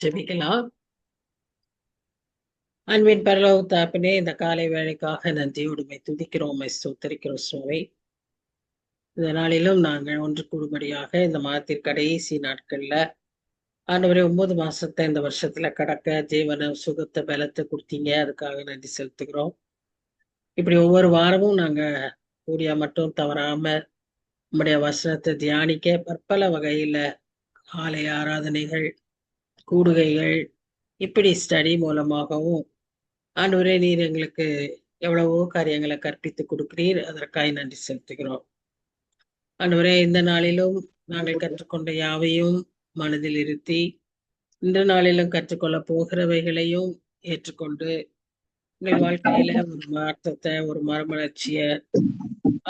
ஜெபிக்கலாம். அன்பின் பரலோக தகப்பனே, இந்த காலை வேளைக்காக நன்றியோடு உம்மை துதிக்கிறோம், உம்மை ஸ்தோத்தரிக்கிறோம் சுவாமி. இந்த நாளிலும் நாங்கள் ஒன்று கூடும்படியாக இந்த மாதத்தின் கடைசி நாட்கள்ல ஆண்டவரே 9 மாசத்தை இந்த வருஷத்துல கடக்க ஜீவன சுகத்தை பலத்தை கொடுத்தீங்க. அதுக்காக நன்றி செலுத்துகிறோம். இப்படி ஒவ்வொரு வாரமும் நாங்க கூடிய மட்டும் தவறாம உம்முடைய வசனத்தை தியானிக்க பற்பல வகையில ஆலய ஆராதனைகள், கூடுகைகள், இப்படி ஸ்டடி மூலமாகவும் ஆண்டவரே நீர் எங்களுக்கு எவ்வளவோ காரியங்களை கற்பித்து கொடுக்கிறீர். அதற்காக நன்றி செலுத்துகிறோம். ஆண்டவரே, இந்த நாளிலும் நாங்கள் கற்றுக்கொண்ட யாவையும் மனதில் இருத்தி இந்த நாளிலும் கற்றுக்கொள்ள போகிறவைகளையும் ஏற்றுக்கொண்டு எங்கள் வாழ்க்கையில ஒரு மாற்றத்தை, ஒரு மறுமலர்ச்சிய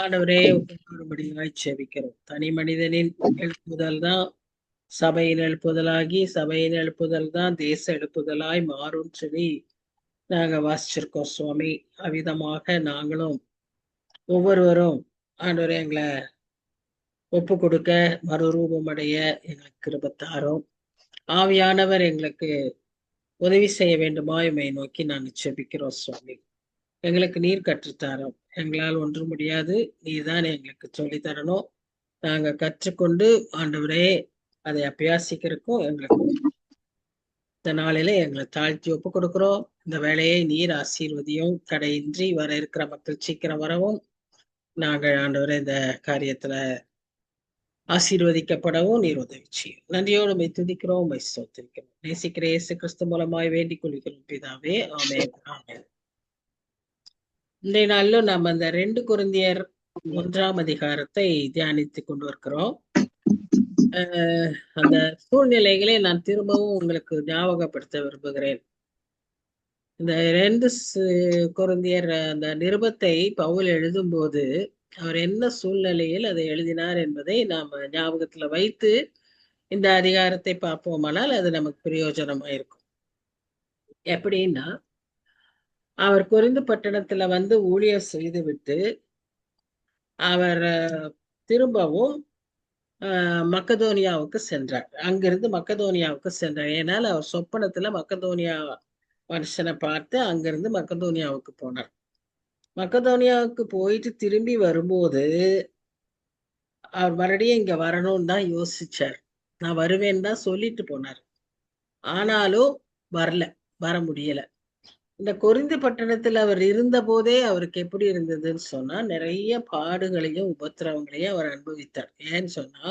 ஆண்டவரே ஒப்புக்கொள்ளும்படியாய் செபிக்கிறோம். தனி மனிதனின் எழுப்புதல் தான் சபையின் எழுப்புதலாகி, சபையின் எழுப்புதல் தான் தேச எழுப்புதலாய் மாறும் சொல்லி நாங்க வாசிச்சிருக்கோம் சுவாமி. அவ்விதமாக நாங்களும் ஒவ்வொருவரும் ஆண்டவரே எங்களை ஒப்பு கொடுக்க மறுரூபமடைய எங்களுக்கு கிருபை தாரும். ஆவியானவர் எங்களுக்கு உதவி செய்ய வேண்டுமா எம்மை நோக்கி நாங்கள் செபிக்கிறோம் சுவாமி. எங்களுக்கு நீர் கற்றுத்தாரோம். எங்களால் ஒன்றும் முடியாது. நீர் தான் எங்களுக்கு சொல்லி தரணும். நாங்க கற்றுக்கொண்டு ஆண்டவரே அதை அபியாசிக்கிறதுக்கும் எங்களுக்கு இந்த நாளில எங்களை தாழ்த்தி ஒப்பு கொடுக்கிறோம். இந்த வேலையை நீர் ஆசீர்வதியும். தடையின்றி வர இருக்கிற மக்கள் சீக்கிரம் வரவும் நாங்கள் ஆண்டவரே இந்த காரியத்துல ஆசீர்வதிக்கப்படவும் நீர் உதவி செய்யும். நன்றியோடு உம்மை துதிக்கிறோம், உம்மை ஸ்தோத்திரிக்கிறோம். நேசிக்கிற இயேசு கிறிஸ்து மூலமாய் வேண்டிக் கொள்கிறோம் பிதாவே. ஆமென், ஆமென். இன்றைய நாளிலும் நம்ம அந்த 2 கொரிந்தியர் 1ஆம் அதிகாரத்தை தியானித்துக் கொண்டு இருக்கிறோம். அந்த சூழ்நிலைகளை நான் திரும்பவும் உங்களுக்கு ஞாபகப்படுத்த விரும்புகிறேன். இந்த 2 கொரிந்தியர் அந்த நிருபத்தை பவுல் எழுதும்போது அவர் என்ன சூழ்நிலையில் அதை எழுதினார் என்பதை நாம ஞாபகத்துல வைத்து இந்த அதிகாரத்தை பார்ப்போமானால் அது நமக்கு பிரயோஜனமா இருக்கும். எப்படின்னா, அவர் கொரிந்து பட்டணத்துல வந்து ஊழியர் செய்து விட்டு அவர் திரும்பவும் மக்கதோனியாவுக்கு சென்றார். அங்கிருந்து மக்கதோனியாவுக்கு சென்றார். ஏனால் அவர் சொப்பனத்துல மக்கதோனியா மனுஷனை பார்த்து அங்கிருந்து மக்கதோனியாவுக்கு போனார். மக்கதோனியாவுக்கு போயிட்டு திரும்பி வரும்போது அவர் மறுபடியும் இங்க வரணும்னு தான் யோசிச்சார். நான் வருவேன்னு தான் சொல்லிட்டு போனார். ஆனாலும் வர முடியல. இந்த கொரிந்து பட்டணத்துல அவர் இருந்த போதே அவருக்கு எப்படி இருந்ததுன்னு சொன்னா, நிறைய பாடுகளையும் உபத்திரவங்களையும் அவர் அனுபவித்தார். ஏன்னு சொன்னா,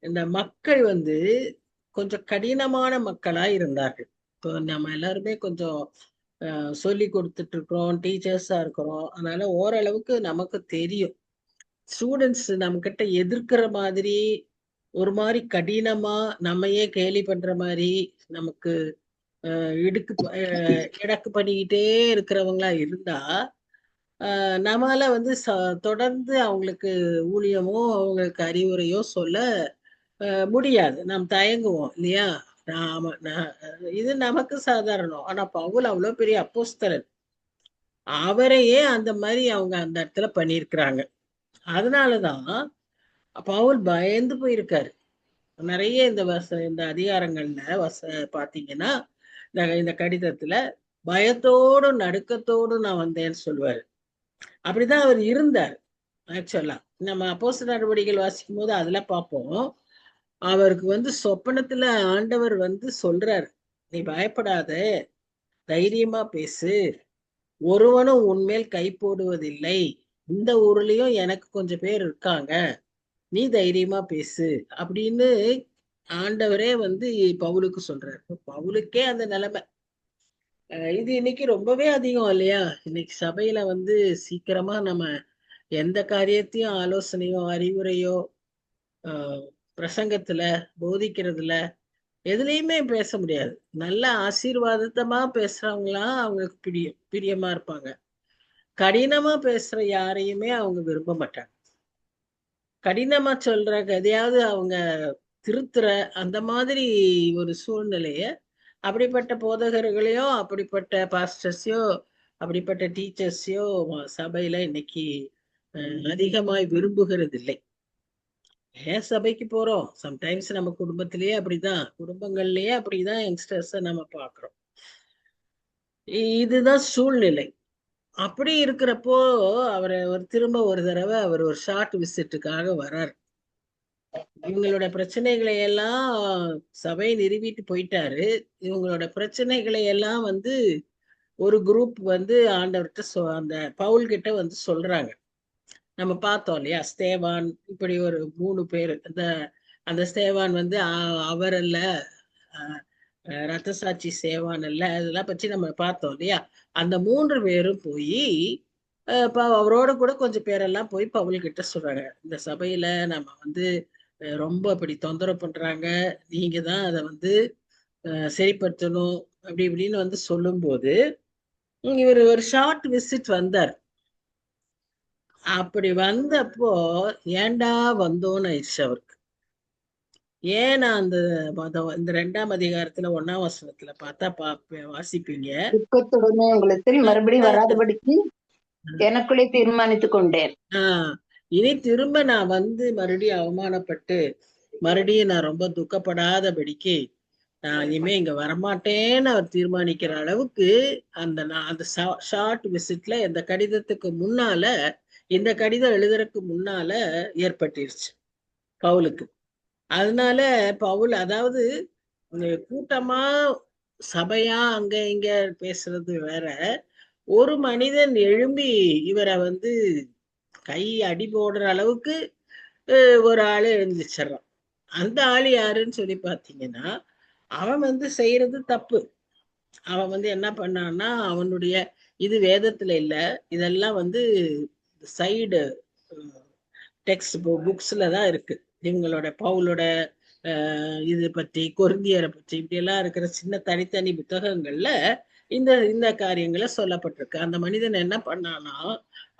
இந்த மக்கள் வந்து கொஞ்சம் கடினமான மக்களா இருந்தார்கள். இப்போ நம்ம எல்லாருமே கொஞ்சம் சொல்லி கொடுத்துட்டு இருக்கிறோம், டீச்சர்ஸா இருக்கிறோம். அதனால ஓரளவுக்கு நமக்கு தெரியும். ஸ்டூடெண்ட்ஸ் நம்ம கிட்ட எதிர்க்கிற மாதிரி ஒரு மாதிரி கடினமா நம்மையே கேலி பண்ற மாதிரி நமக்கு இடக்கு பண்ணிக்கிட்டே இருக்கிறவங்களா இருந்தா நம்மால வந்து தொடர்ந்து அவங்களுக்கு ஊழியமோ அவங்களுக்கு அறிவுரையோ சொல்ல முடியாது. நாம் தயங்குவோம் இல்லையா? இது நமக்கு சாதாரணம். ஆனா பவுல் அவ்வளவு பெரிய அப்போஸ்தலன். அவரையே அந்த மாதிரி அவங்க அந்த இடத்துல பண்ணியிருக்கிறாங்க. அதனாலதான் பவுல் பயந்து போயிருக்காரு. நிறைய இந்த அதிகாரங்கள்ல பாத்தீங்கன்னா இந்த கடிதத்துல பயத்தோடும் நடுக்கத்தோடும் நான் வந்தேன்னு சொல்லுவாரு. அப்படிதான் அவர் இருந்தார். ஆக்சுவலா நம்ம அப்போஸ்தலர் நடவடிக்கைகள் வாசிக்கும் போது அதுல பார்ப்போம். அவருக்கு வந்து சொப்பனத்துல ஆண்டவர் வந்து சொல்றாரு, நீ பயப்படாத, தைரியமா பேசு, ஒருவனும் உன்மேல் கை போடுவதில்லை, இந்த ஊர்லயும் எனக்கு கொஞ்சம் பேர் இருக்காங்க, நீ தைரியமா பேசு அப்படின்னு ஆண்டவரே வந்து பவுலுக்கு சொல்றாரு. பவுலுக்கே அந்த நிலைமை. இது இன்னைக்கு ரொம்பவே அதிகம் இல்லையா? இன்னைக்கு சபையில வந்து சீக்கிரமா நம்ம எந்த காரியத்தையும் ஆலோசனையோ அறிவுரையோ பிரசங்கத்துல போதிக்கிறதுல எதுலையுமே பேச முடியாது. நல்ல ஆசீர்வாதமா பேசுறவங்களாம் அவங்களுக்கு பிரியமா இருப்பாங்க. கடினமா பேசுற யாரையுமே அவங்க விரும்ப மாட்டாங்க. கடினமா சொல்ற எதையாவது அவங்க திருத்துற அந்த மாதிரி ஒரு சூழ்நிலைய அப்படிப்பட்ட போதகர்களையோ அப்படிப்பட்ட பாஸ்டர்ஸையோ அப்படிப்பட்ட டீச்சர்ஸையோ சபையில இன்னைக்கு அதிகமாய் விரும்புகிறது இல்லை. ஏன் சபைக்கு போறோம்? சம்டைம்ஸ் நம்ம குடும்பத்திலேயே அப்படிதான், குடும்பங்கள்லயே அப்படிதான் யங்ஸ்டர்ஸ நம்ம பார்க்கிறோம். இதுதான் சூழ்நிலை. அப்படி இருக்கிறப்போ திரும்ப ஒரு தடவை அவர் ஒரு ஷார்ட் விசிட்டுக்காக வரார். இவங்களோட பிரச்சனைகளை எல்லாம் சபை நிறுவிட்டு போயிட்டாரு. இவங்களோட பிரச்சனைகளை எல்லாம் வந்து ஒரு குரூப் வந்து ஆண்டவர்கிட்ட அந்த பவுல் கிட்ட வந்து சொல்றாங்க. நம்ம பார்த்தோம் இல்லையா? ஸ்தேவான் இப்படி ஒரு 3 பேரு. அந்த அந்த ஸ்தேவான் வந்து அவர் அல்ல, ரத்த சாட்சி சேவான் அல்ல, அதெல்லாம் பற்றி நம்ம பார்த்தோம் இல்லையா? அந்த 3 பேரும் போய் அவரோட கூட கொஞ்சம் பேரெல்லாம் போய் பவுல் கிட்ட சொல்றாங்க. இந்த சபையில நம்ம வந்து ரொம்ப அப்படி தொந்தரவு பண்றாங்க. நீங்க தான் அதை வந்து சரிப்படுத்தணும் அப்படி இப்படின்னு வந்து சொல்லும்போது இவர் ஒரு ஷார்ட் விசிட் வந்தார். அப்படி வந்தப்போ ஏண்டா வந்தோன்னு ஆயிடுச்சு அவருக்கு. ஏன்னா அந்த இந்த 2ஆம் அதிகாரத்துல 1ஆம் வசனத்துல பார்த்தா வாசிப்பீங்க. துக்கத்துடனே உங்களுக்கு மறுபடியும் வராதபடிக்கு எனக்குள்ளே தீர்மானித்துக் கொண்டேன். இனி திரும்ப நான் வந்து மறுபடியும் அவமானப்பட்டு மறுபடியும் நான் ரொம்ப துக்கப்படாதபடிக்கு நான் இனிமே இங்க வரமாட்டேன்னு அவர் தீர்மானிக்கிற அளவுக்கு அந்த ஷார்ட் விசிட்ல இந்த கடிதத்துக்கு முன்னால, இந்த கடிதம் எழுதுறதுக்கு முன்னால ஏற்பட்டுருச்சு பவுலுக்கு. அதனால பவுல் அதாவது கூட்டமா சபையா அங்க இங்க பேசுறது வேற, ஒரு மனிதன் எழும்பி இவரை வந்து கை அடி போடுற அளவுக்கு ஒரு ஆளு எழுந்திரிச்சிடறான். அந்த ஆள் யாருன்னு சொல்லி பாத்தீங்கன்னா, அவன் வந்து செய்யறது தப்பு. அவன் வந்து என்ன பண்ணான்னா, அவனுடைய இது வேதத்துல இல்ல, இதெல்லாம் வந்து சைடு டெக்ஸ்ட் புக்ஸ்ல தான் இருக்கு. இவங்களோட பவுலோட இது பற்றி, கொரிந்தியரை பற்றி இப்படி எல்லாம் இருக்கிற சின்ன தனித்தனி புத்தகங்கள்ல இந்த இந்த காரியங்களை சொல்லப்பட்டிருக்கு. அந்த மனிதன் என்ன பண்ணானா,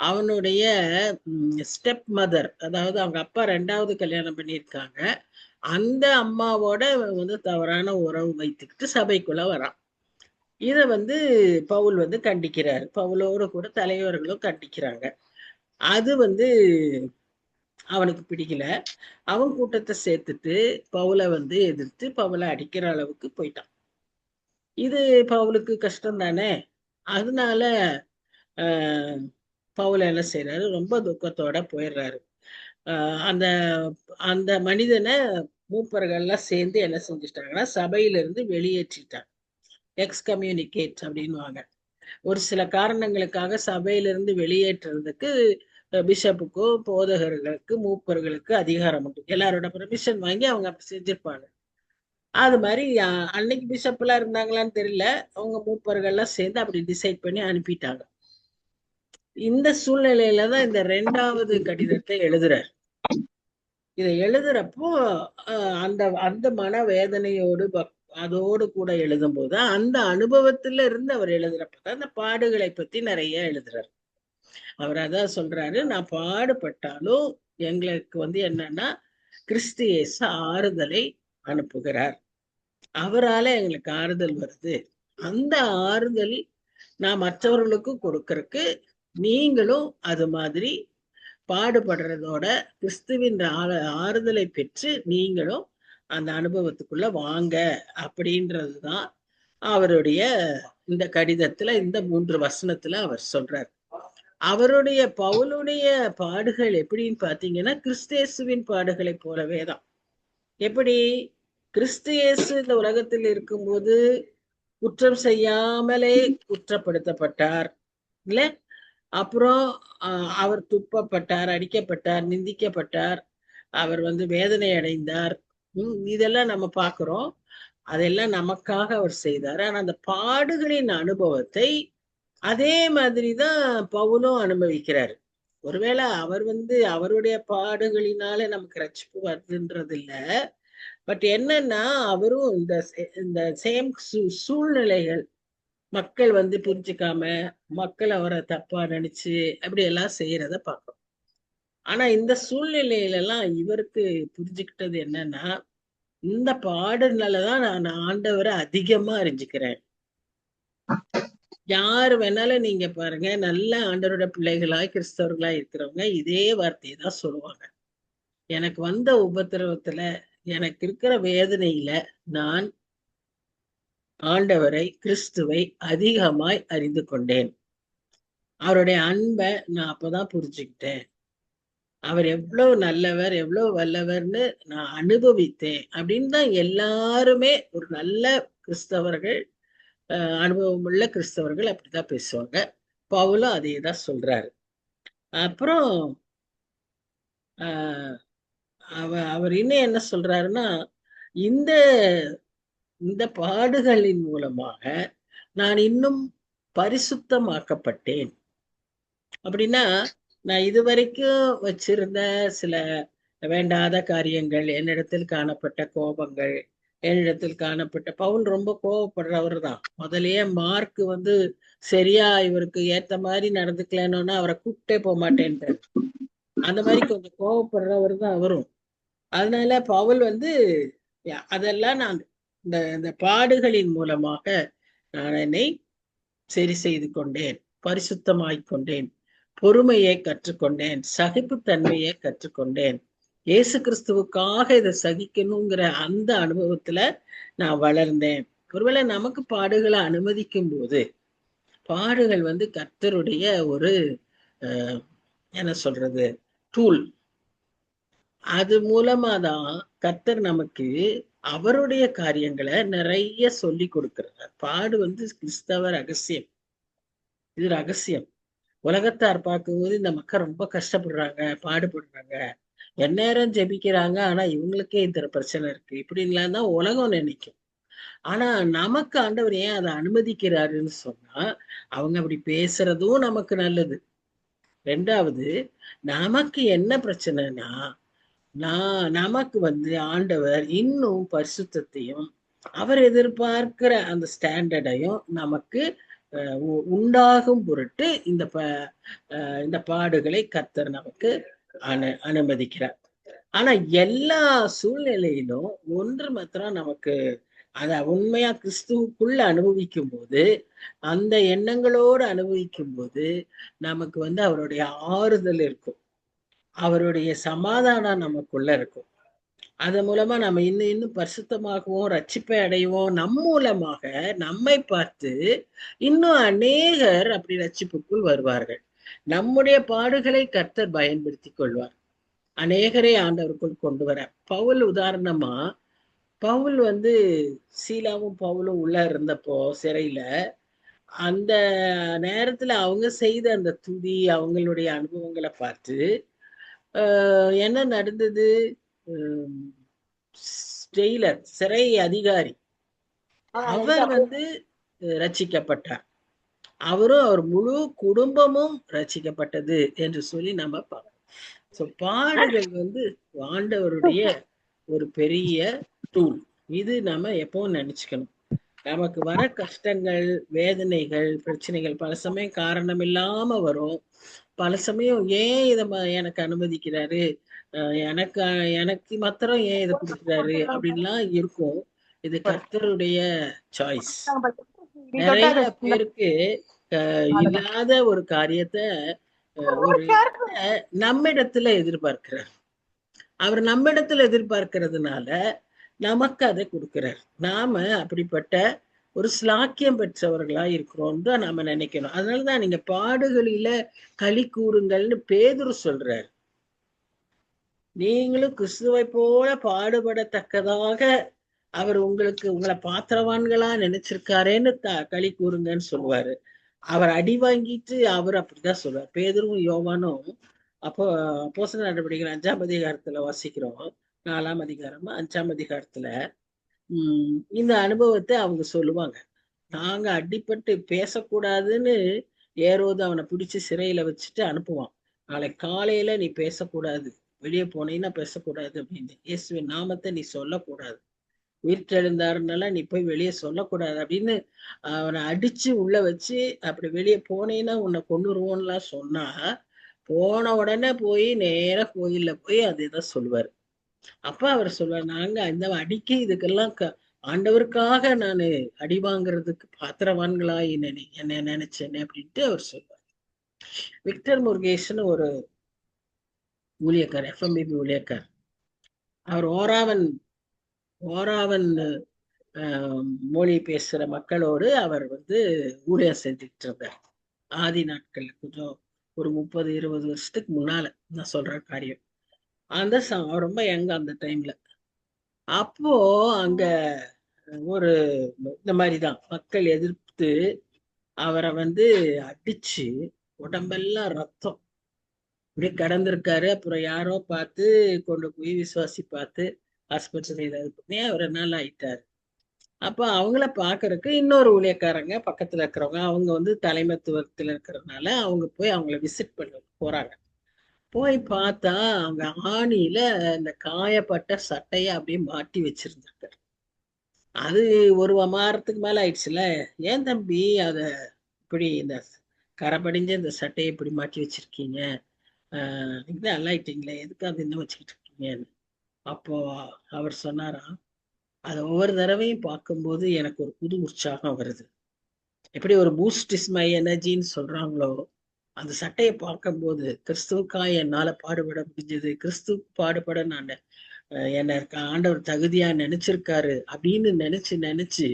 அவனுடைய ஸ்டெப் மதர், அதாவது அவங்க அப்பா 2வது கல்யாணம் பண்ணியிருக்காங்க, அந்த அம்மாவோட வந்து தவறான உறவு வைத்துக்கிட்டு சபைக்குள்ள வரான். இத வந்து பவுல் வந்து கண்டிக்கிறார். பவுலோடு கூட தலைவர்களும் கண்டிக்கிறாங்க. அது வந்து அவனுக்கு பிடிக்கல. அவன் கூட்டத்தை சேர்த்துட்டு பவுலை வந்து எதிர்த்து பவுலை அடிக்கிற அளவுக்கு போயிட்டான். இது பவுலுக்கு கஷ்டம் தானே. அதனால பவுல் என்ன செய்யறாரு, ரொம்ப துக்கத்தோட போயிடுறாரு. அந்த அந்த மனிதனை மூப்பர்கள்லாம் சேர்ந்து என்ன செஞ்சுட்டாங்கன்னா, சபையிலிருந்து வெளியேற்றிட்டாங்க. எக்ஸ்கம்யூனிகேட் அப்படின்வாங்க. ஒரு சில காரணங்களுக்காக சபையிலிருந்து வெளியேற்றுறதுக்கு பிஷப்புக்கோ போதகர்களுக்கு மூப்பர்களுக்கு அதிகாரம் உண்டு. எல்லாரோட பெர்மிஷன் வாங்கி அவங்க அப்படி செஞ்சிருப்பாங்க. அது மாதிரி அன்னைக்கு பிஷப் எல்லாம் இருந்தாங்களான்னு தெரியல, அவங்க மூப்பர்கள்லாம் சேர்ந்து அப்படி டிசைட் பண்ணி அனுப்பிட்டாங்க. இந்த சூழ்நிலையில தான் இந்த 2வது கடிதத்தை எழுதுறார். இதை எழுதுறப்போ அந்த அந்த மன வேதனையோடு அதோடு கூட எழுதும் போது அந்த அனுபவத்துல இருந்து அவர் எழுதுறப்பதான் அந்த பாடுகளை பத்தி நிறைய எழுதுறாரு. அவர் அதான் சொல்றாரு, நான் பாடுபட்டாலும் எங்களுக்கு வந்து என்னன்னா கிறிஸ்து இயேசு ஆறுதலை அனுப்புகிறார், அவரால எங்களுக்கு ஆறுதல் வருது. அந்த ஆறுதல் நான் மற்றவர்களுக்கு கொடுக்கறதுக்கு நீங்களும் அது மாதிரி பாடுபடுறதோட கிறிஸ்துவின் ஆறுதலை பெற்று நீங்களும் அந்த அனுபவத்துக்குள்ள வாங்க அப்படின்றதுதான் அவருடைய இந்த கடிதத்துல இந்த 3 வசனத்துல அவர் சொல்றார். அவருடைய பவுலுடைய பாடுகள் எப்படின்னு பாத்தீங்கன்னா கிறிஸ்தேசுவின் பாடுகளை போலவே தான். எப்படி கிறிஸ்து இயேசு இந்த உலகத்தில் இருக்கும்போது குற்றம் செய்யாமலே குற்றப்படுத்தப்பட்டார் இல்ல, அப்புறம் அவர் துப்பப்பட்டார், அடிக்கப்பட்டார், நிந்திக்கப்பட்டார், அவர் வந்து வேதனை அடைந்தார். இதெல்லாம் நம்ம பார்க்கிறோம். அதெல்லாம் நமக்காக அவர் செய்தார். ஆனா அந்த பாடுகளின் அனுபவத்தை அதே மாதிரிதான் பவுலும் அனுபவிக்கிறாரு. ஒருவேளை அவர் வந்து அவருடைய பாடுகளினால நமக்கு ரட்சிப்பு வருதுன்றது இல்ல. பட் என்னன்னா அவரும் இந்த சேம் சூழ்நிலைகள், மக்கள் வந்து புரிஞ்சுக்காம, மக்கள் அவரை தப்பா நினைச்சு அப்படி எல்லாம் செய்யறத பார்க்கிறோம். ஆனா இந்த சூழ்நிலையில எல்லாம் இவருக்கு புரிஞ்சுக்கிட்டது என்னன்னா, இந்த பாடுனாலதான் நான் ஆண்டவரை அதிகமா அறிஞ்சுக்கிறேன். யாரு வேணாலும் நீங்க பாருங்க, நல்ல ஆண்டவரோட பிள்ளைகளா கிறிஸ்தவர்களா இருக்கிறவங்க இதே வார்த்தையை தான் சொல்லுவாங்க. எனக்கு வந்த உபத்திரவத்துல, எனக்கு இருக்கிற வேதனையில நான் ஆண்டவரை, கிறிஸ்துவை அதிகமாய் அறிந்து கொண்டேன். அவருடைய அன்பை நான் அப்பதான் புரிஞ்சுக்கிட்டேன். அவர் எவ்வளவு நல்லவர், எவ்வளவு வல்லவர்னு நான் அனுபவித்தேன் அப்படின்னு தான் எல்லாருமே, ஒரு நல்ல கிறிஸ்தவர்கள், அனுபவம் உள்ள கிறிஸ்தவர்கள் அப்படிதான் பேசுவாங்க. பவுலும் அதே தான் சொல்றாரு. அப்புறம் ஆஹ் அவர் இன்னும் என்ன சொல்றாருன்னா, இந்த இந்த பாடுகளின் மூலமாக நான் இன்னும் பரிசுத்தமாக்கப்பட்டேன். அப்படின்னா, நான் இதுவரைக்கும் வச்சிருந்த சில வேண்டாத காரியங்கள், என்னிடத்தில் காணப்பட்ட கோபங்கள், என்னிடத்தில் காணப்பட்ட, பவுல் ரொம்ப கோபப்படுறவர் தான். முதல்லயே மார்க் சரியா இவருக்கு ஏத்த மாதிரி நடந்துக்கலன்னா அவரை கூப்பிட்டே போக மாட்டேன்ட்டார். அந்த மாதிரி கொஞ்சம் கோபப்படுறவர் தான் அவரும். அதனால பவுல் அதெல்லாம் நான் இந்த இந்த பாடுகளின் மூலமாக நான் என்னை சரி செய்து கொண்டேன், பரிசுத்தமாய்க் கொண்டேன், பொறுமையை கற்றுக்கொண்டேன், சகிப்புத்தன்மையை கற்றுக்கொண்டேன். இயேசு கிறிஸ்துவுக்காக இதை சகிக்கணுங்கிற அந்த அனுபவத்துல நான் வளர்ந்தேன். ஒருவேளை நமக்கு பாடுகளை அனுமதிக்கும் போது, பாடுகள் கர்த்தருடைய ஒரு என்ன சொல்றது, டூல். அது மூலமா தான் கர்த்தர் நமக்கு அவருடைய காரியங்களை நிறைய சொல்லி கொடுக்கிறார். பாடு கிறிஸ்தவ ரகசியம். இது ரகசியம். உலகத்தார் பார்க்கும்போது இந்த மக்கள் ரொம்ப கஷ்டப்படுறாங்க, பாடுபடுறாங்க, எந்நேரம் ஜெபிக்கிறாங்க, ஆனா இவங்களுக்கே இந்த பிரச்சனை இருக்கு, இப்படின்லாம் தான் உலகம் நினைக்கும். ஆனா நமக்கு ஆண்டவர் ஏன் அதை அனுமதிக்கிறாருன்னு சொன்னா, அவங்க அப்படி பேசுறதும் நமக்கு நல்லது. ரெண்டாவது, நமக்கு என்ன பிரச்சனைனா, நமக்கு ஆண்டவர் இன்னும் பரிசுத்தத்தையும் அவர் எதிர்பார்க்கிற அந்த ஸ்டாண்டர்டையும் நமக்கு உண்டாகும் பொருட்டு இந்த பாடுகளை கர்த்தர் நமக்கு அனுமதிக்கிறார். ஆனா எல்லா சூழ்நிலையிலும் ஒன்று மாத்திரம் நமக்கு அத உண்மையா கிறிஸ்துவுக்குள்ள அனுபவிக்கும் போது, அந்த எண்ணங்களோடு அனுபவிக்கும் போது நமக்கு அவருடைய ஆறுதல் இருக்கும், அவருடைய சமாதானம் நமக்குள்ள இருக்கும். அது மூலமா நம்ம இன்னும் இன்னும் பரிசுத்தமாகவும் ரட்சிப்பை அடைவோம். நம் மூலமாக நம்மை பார்த்து இன்னும் அநேகர் அப்படி ரட்சிப்புக்குள் வருவார்கள். நம்முடைய பாடுகளை கர்த்தர் பயன்படுத்தி கொள்வார், அநேகரை ஆண்டவருக்குள் கொண்டு வர. பவுல் உதாரணமா, பவுல் சீலாவும் பவுலும் உள்ள இருந்தப்போ சிறையில, அந்த நேரத்துல அவங்க செய்த அந்த துதி, அவங்களுடைய அனுபவங்களை பார்த்து என்ன நடந்தது, ஜெயிலர், சிறை அதிகாரி, அவர் ரட்சிக்கப்பட்டார். அவரும் அவர் முழு குடும்பமும் ரட்சிக்கப்பட்டது என்று சொல்லி நம்ம பார்க்கணும். பாடுகள் ஆண்டவருடைய ஒரு பெரிய டூல். இது நம்ம எப்பவும் நினைச்சுக்கணும். நமக்கு வர கஷ்டங்கள், வேதனைகள், பிரச்சனைகள் பல சமயம் காரணம் இல்லாம வரும். பல சமயம் ஏன் இத எனக்கு அனுமதிக்கிறாரு, எனக்கு எனக்கு மாத்திரம் ஏன் இதை கொடுக்குறாரு அப்படின்லாம் இருக்கும். இது கர்த்தருடைய சாய்ஸ். நிறைய பேருக்கு இல்லாத ஒரு காரியத்தை ஒரு நம்மிடத்துல எதிர்பார்க்கிறார். அவர் நம்மிடத்துல எதிர்பார்க்கிறதுனால நமக்கு அதை கொடுக்கிறார். நாம அப்படிப்பட்ட ஒரு ஸ்லாக்கியம் பெற்றவர்களா இருக்கிறோம் தான் நாம நினைக்கணும். அதனாலதான் நீங்க பாடுகளில களி கூறுங்கள்னு பேதுரு சொல்றாரு. நீங்களும் கிறிஸ்துவை போல பாடுபடத்தக்கதாக அவர் உங்களை பாத்திரவான்களா நினைச்சிருக்காரேன்னு களி கூறுங்கன்னு சொல்லுவாரு. அவர் அடி வாங்கிட்டு அவர் அப்படிதான் சொல்லுவார். பேதுருவும் யோவானும் அப்போஸ்தலர் நடவடிக்கைகள் 5ஆம் அதிகாரத்துல வாசிக்கிறோம். 4ஆம் அதிகாரம் 5ஆம் அதிகாரத்துல இந்த அனுபவத்தை அவங்க சொல்லுவாங்க. நாங்க அடிப்பட்டு பேசக்கூடாதுன்னு ஏரோது அவனை பிடிச்சு சிறையில வச்சுட்டு அனுப்புவான். நாளைக்கு காலையில நீ பேசக்கூடாது, வெளியே போனீங்கன்னா பேசக்கூடாது அப்படின்னு. இயேசுவின் நாமத்தை நீ சொல்லக்கூடாது, உயிர்த்தெழுந்தாருனால நீ போய் வெளியே சொல்லக்கூடாது அப்படின்னு அவனை அடிச்சு உள்ள வச்சு, அப்படி வெளியே போனீங்கன்னா உன்னை கொண்டுருவோம்லாம் சொன்னா, போன உடனே போய் நேர கோயில்ல போய் அதுதான் சொல்லுவாரு. அப்ப அவர் சொல்வார், நாங்க இந்த அடிக்க இதுக்கெல்லாம் ஆண்டவருக்காக நான் அடி வாங்குறதுக்கு பாத்திரவான்களாய் என்ன நினைச்சேனே அப்படின்ட்டு அவர் சொல்வார். விக்டர் முருகேசன் ஒரு ஊழியக்கார், எஃப்எம்பிபி ஊழியக்கார். அவர் ஓராவன் மொழி பேசுற மக்களோடு அவர் வந்து ஊழியம் செஞ்சுட்டு இருந்தார். ஆதி நாட்கள்ல கொஞ்சம் ஒரு 30-20 வருஷத்துக்கு முன்னால நான் சொல்ற காரியம். அந்த ரொம்ப யங் அந்த டைம்ல. அப்போ அங்க ஒரு இந்த மாதிரிதான் மக்கள் எதிர்த்து அவரை வந்து அடிச்சு உடம்பெல்லாம் ரத்தம் இப்படி கடந்திருக்காரு. அப்புறம் யாரோ பார்த்து கொண்டு போய் விசுவாசி பார்த்து ஆஸ்பத்திரியில இது பண்ணி அவர் நல்லா ஆயிட்டாரு. அப்ப அவங்கள பாக்குறதுக்கு இன்னொரு ஊழியக்காரங்க பக்கத்துல இருக்கிறவங்க அவங்க வந்து தலைமைத்துவத்துல இருக்கிறதுனால அவங்க போய் அவங்கள விசிட் பண்ண போறாங்க. போய் பார்த்தா அவங்க ஆணியில இந்த காயப்பட்ட சட்டைய அப்படியே மாட்டி வச்சிருந்திருக்காரு. அது ஒரு வாரத்துக்கு மேல ஆயிடுச்சுல. ஏன் தம்பி அத இப்படி இந்த கரைபடிஞ்ச இந்த சட்டையை இப்படி மாட்டி வச்சிருக்கீங்க? நீங்க நல்லா ஆயிட்டீங்களே, எதுக்கு அது இன்னும் வச்சுக்கிட்டு இருக்கீங்கன்னு. அப்போ அவர் சொன்னாராம், அதை ஒவ்வொரு தடவையும் பார்க்கும்போது எனக்கு ஒரு புது உற்சாகம் வருது. எப்படி ஒரு பூஸ்ட் இஸ் மை எனர்ஜின்னு சொல்றாங்களோ, அந்த சட்டையை பார்க்கும்போது கிறிஸ்துவுக்காக என்னால பாடுபட முடிஞ்சது, கிறிஸ்துவுக்கு பாடுபட நான் என்ன ஆண்டவர் தகுதியா நினைச்சிருக்காரு அப்படின்னு நினைச்சு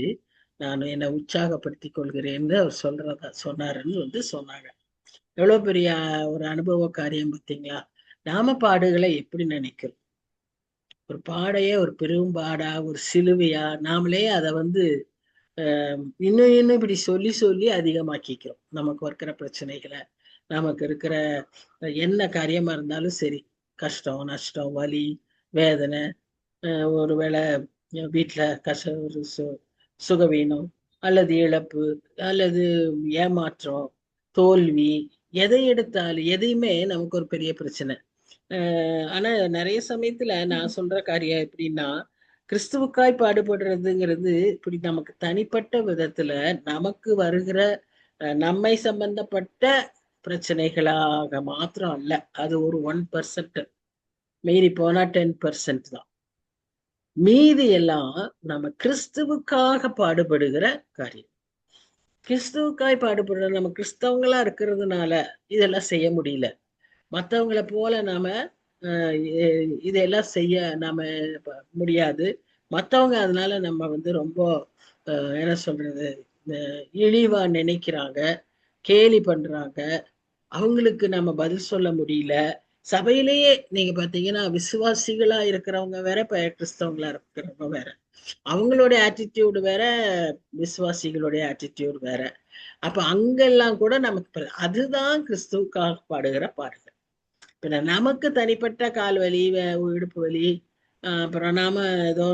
நான் என்னை உற்சாகப்படுத்தி கொள்கிறேன்னு அவர் சொன்னாருன்னு வந்து சொன்னாங்க. எவ்வளவு பெரிய ஒரு அனுபவ காரியம் பார்த்தீங்களா? நாம பாடுகளை எப்படி நினைக்கிறோம்? ஒரு பாடையே ஒரு பெரும் பாடா, ஒரு சிலுவையா, நாமளே அதை வந்து இன்னும் இன்னும் இப்படி சொல்லி அதிகமாக்கிக்கிறோம். நமக்கு இருக்கிற பிரச்சனைகளை, நமக்கு இருக்கிற என்ன காரியமா இருந்தாலும் சரி, கஷ்டம் நஷ்டம் வலி வேதனை, ஒருவேளை வீட்டுல ஒரு சுகவீனம் அல்லது இழப்பு அல்லது ஏமாற்றம் தோல்வி, எதை எடுத்தாலும் எதையுமே நமக்கு ஒரு பெரிய பிரச்சனை. ஆனா நிறைய சமயத்துல நான் சொல்ற காரியம் எப்படின்னா, கிறிஸ்துவுக்காய் பாடுபடுறதுங்கிறது இப்படி நமக்கு தனிப்பட்ட விதத்துல நமக்கு வருகிற நம்மை சம்பந்தப்பட்ட பிரச்சனைகளாக மாத்திரம் அல்ல. அது ஒரு 1%, மீறி போனா 10% தான். மீதி எல்லாம் நம்ம கிறிஸ்துவுக்காக பாடுபடுகிற காரியம். கிறிஸ்துவுக்காய் பாடுபடுற நம்ம கிறிஸ்தவங்களா இருக்கிறதுனால இதெல்லாம் செய்ய முடியல. மற்றவங்களை போல நாம இதெல்லாம் செய்ய நாம முடியாது. மற்றவங்க அதனால நம்ம வந்து ரொம்ப என்ன சொல்றது, இழிவா நினைக்கிறாங்க, கேலி பண்றாங்க. அவங்களுக்கு நம்ம பதில் சொல்ல முடியல. சபையிலேயே நீங்க பாத்தீங்கன்னா விசுவாசிகளா இருக்கிறவங்க வேற, கிறிஸ்தவங்களா இருக்கிறவங்க வேற. அவங்களுடைய ஆட்டிடியூடு வேற, விசுவாசிகளுடைய ஆட்டிடியூடு வேற. அப்ப அங்கெல்லாம் கூட நமக்கு அதுதான் கிறிஸ்துவுக்காக பாடுகிற பாடுகள். பின்ன நமக்கு தனிப்பட்ட கால் வலி, இடுப்பு வலி, அப்புறம் நாம ஏதோ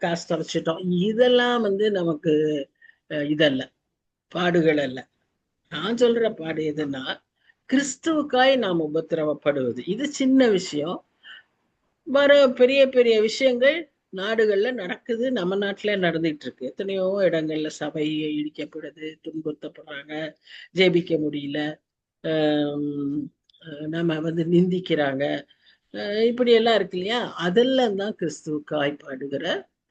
காசு தொலைச்சிட்டோம், இதெல்லாம் வந்து நமக்கு இதல்ல, பாடுகள் அல்ல. நான் சொல்ற பாடு எதுன்னா, கிறிஸ்துவுக்காய் நாம் உபத்திரவப்படுவது. இது சின்ன விஷயம். வர பெரிய பெரிய விஷயங்கள் நாடுகள்ல நடக்குது, நம்ம நாட்டுல நடந்துட்டு இருக்கு. எத்தனையோ இடங்கள்ல சபை இடிக்கப்படுது, துன்புறுத்தப்படுறாங்க, ஜெபிக்க முடியல, நம்ம வந்து நிந்திக்கிறாங்க, இப்படி எல்லாம் இருக்கு இல்லையா? அதெல்லாம் தான் கிறிஸ்துவுக்காய் பாடுகிற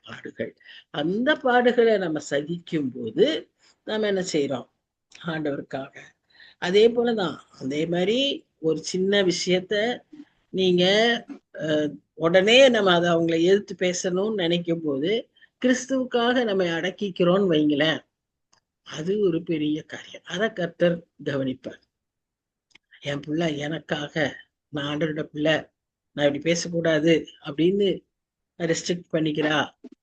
பாடுகள். அந்த பாடுகளை நம்ம சகிக்கும் போது நம்ம என்ன செய்யறோம்? ஆண்டவருக்காக. அதே போலதான், அதே மாதிரி ஒரு சின்ன விஷயத்த நீங்க உடனே நம்ம அதை அவங்களை எதிர்த்து பேசணும்னு நினைக்கும் போது கிறிஸ்துவுக்காக நம்ம அடக்கிக்கிறோம்னு வைங்களேன், அது ஒரு பெரிய காரியம். அதை கர்த்தர் கவனிப்பார். என் பிள்ளை எனக்காக, நான் ஆண்டவரோட பிள்ளை, நான் இப்படி பேசக்கூடாது அப்படின்னு ரெஸ்ட்ரிக்ட் பண்ணிக்கிறா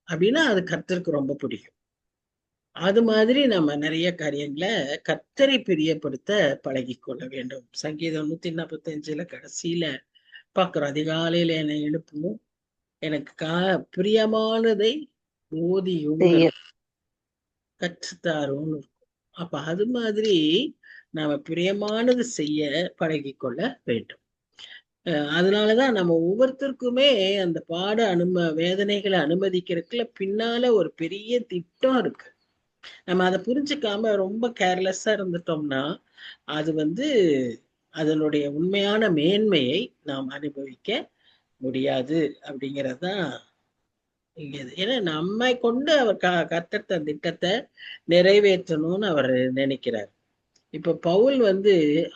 அப்படின்னா அது கர்த்தருக்கு ரொம்ப பிடிக்கும். அது மாதிரி நம்ம நிறைய காரியங்களை கர்த்தரை பிரியப்படுத்த பழகி கொள்ள வேண்டும். சங்கீதம் 145 கடைசியில பாக்குறோம், அதிகாலையில என்னை எழுப்பும், எனக்கு பிரியமானதை ஓதியும் கற்றுத்தாரும். அப்ப அது மாதிரி நாம பிரியமானது செய்ய பழகி கொள்ள வேண்டும். அதனாலதான் நம்ம ஒவ்வொருத்தருக்குமே அந்த வேதனைகளை அனுமதிக்கிறதுக்குள்ள பின்னால ஒரு பெரிய திட்டம் இருக்கு. நம்ம அதை புரிஞ்சுக்காம ரொம்ப கேர்லெஸ்ஸா இருந்துட்டோம்னா அது வந்து அதனுடைய உண்மையான மேன்மையை நாம் அனுபவிக்க முடியாது அப்படிங்கிறதுதான் இங்க. ஏன்னா நம்மை கொண்டு அவர் கர்த்தர் தன் திட்டத்தை நிறைவேற்றணும்னு அவர் நினைக்கிறார். இப்ப பவுல் வந்து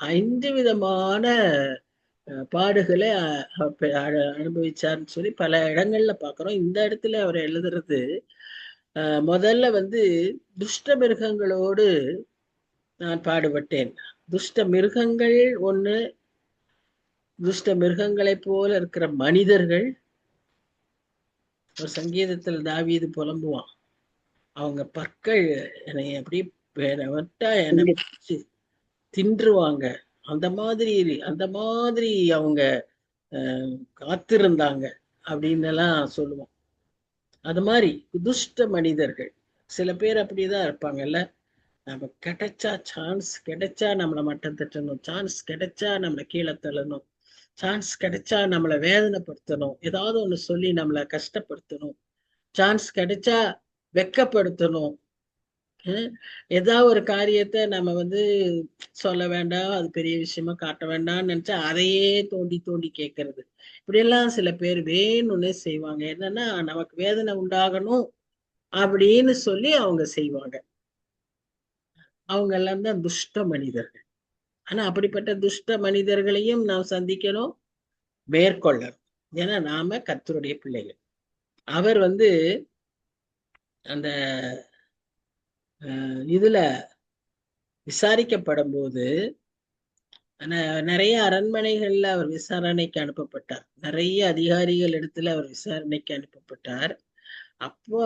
5 விதமான பாடுகளை அனுபவிச்சார்னு சொல்லி பல இடங்கள்ல பாக்குறோம். இந்த இடத்துல அவர் எழுதுறது முதல்ல வந்து துஷ்ட மிருகங்களோடு நான் பாடுபட்டேன். துஷ்ட மிருகங்கள் ஒண்ணு, துஷ்ட மிருகங்களைப் போல இருக்கிற மனிதர்கள். ஒரு சங்கீதத்தில் தாவீது புலம்புவான், அவங்க பற்கள் என்னை அப்படி என்னை பிடிச்சு தின்றுவாங்க, அந்த மாதிரி அவங்க காத்திருந்தாங்க அப்படின்னு எல்லாம் சொல்லுவோம். அது மாதிரி துஷ்ட மனிதர்கள் சில பேர் அப்படிதான் இருப்பாங்கல்ல. நம்ம கிடைச்சா, சான்ஸ் கிடைச்சா நம்மளை மட்டம் தட்டணும், சான்ஸ் கிடைச்சா நம்மளை கீழே தள்ளணும், சான்ஸ் கிடைச்சா நம்மளை வேதனைப்படுத்தணும், ஏதாவது ஒண்ணு சொல்லி நம்மளை கஷ்டப்படுத்தணும், சான்ஸ் கிடைச்சா வெக்கப்படுத்தணும். ஏதாவது ஒரு காரியத்தை நம்ம வந்து சொல்ல வேண்டாம், அது பெரிய விஷயமா காட்ட வேண்டாம்னு நினைச்சா அதையே தோண்டி தோண்டி கேட்கறது. இப்படியெல்லாம் சில பேர் வேணும்னே செய்வாங்க. என்னன்னா நமக்கு வேதனை உண்டாகணும் அப்படின்னு சொல்லி அவங்க செய்வாங்க. அவங்க எல்லாம் தான் துஷ்ட மனிதர்கள். ஆனா அப்படிப்பட்ட துஷ்ட மனிதர்களையும் நாம் சந்திக்கணும், மேற்கொள்ளணும். ஏன்னா நாம கர்த்தருடைய பிள்ளைகள். அவர் வந்து அந்த இதுல விசாரிக்கப்படும் போது நிறைய அரண்மனைகள்ல அவர் விசாரணைக்கு அனுப்பப்பட்டார். நிறைய அதிகாரிகள் இடத்துல அவர் விசாரணைக்கு அனுப்பப்பட்டார். அப்போ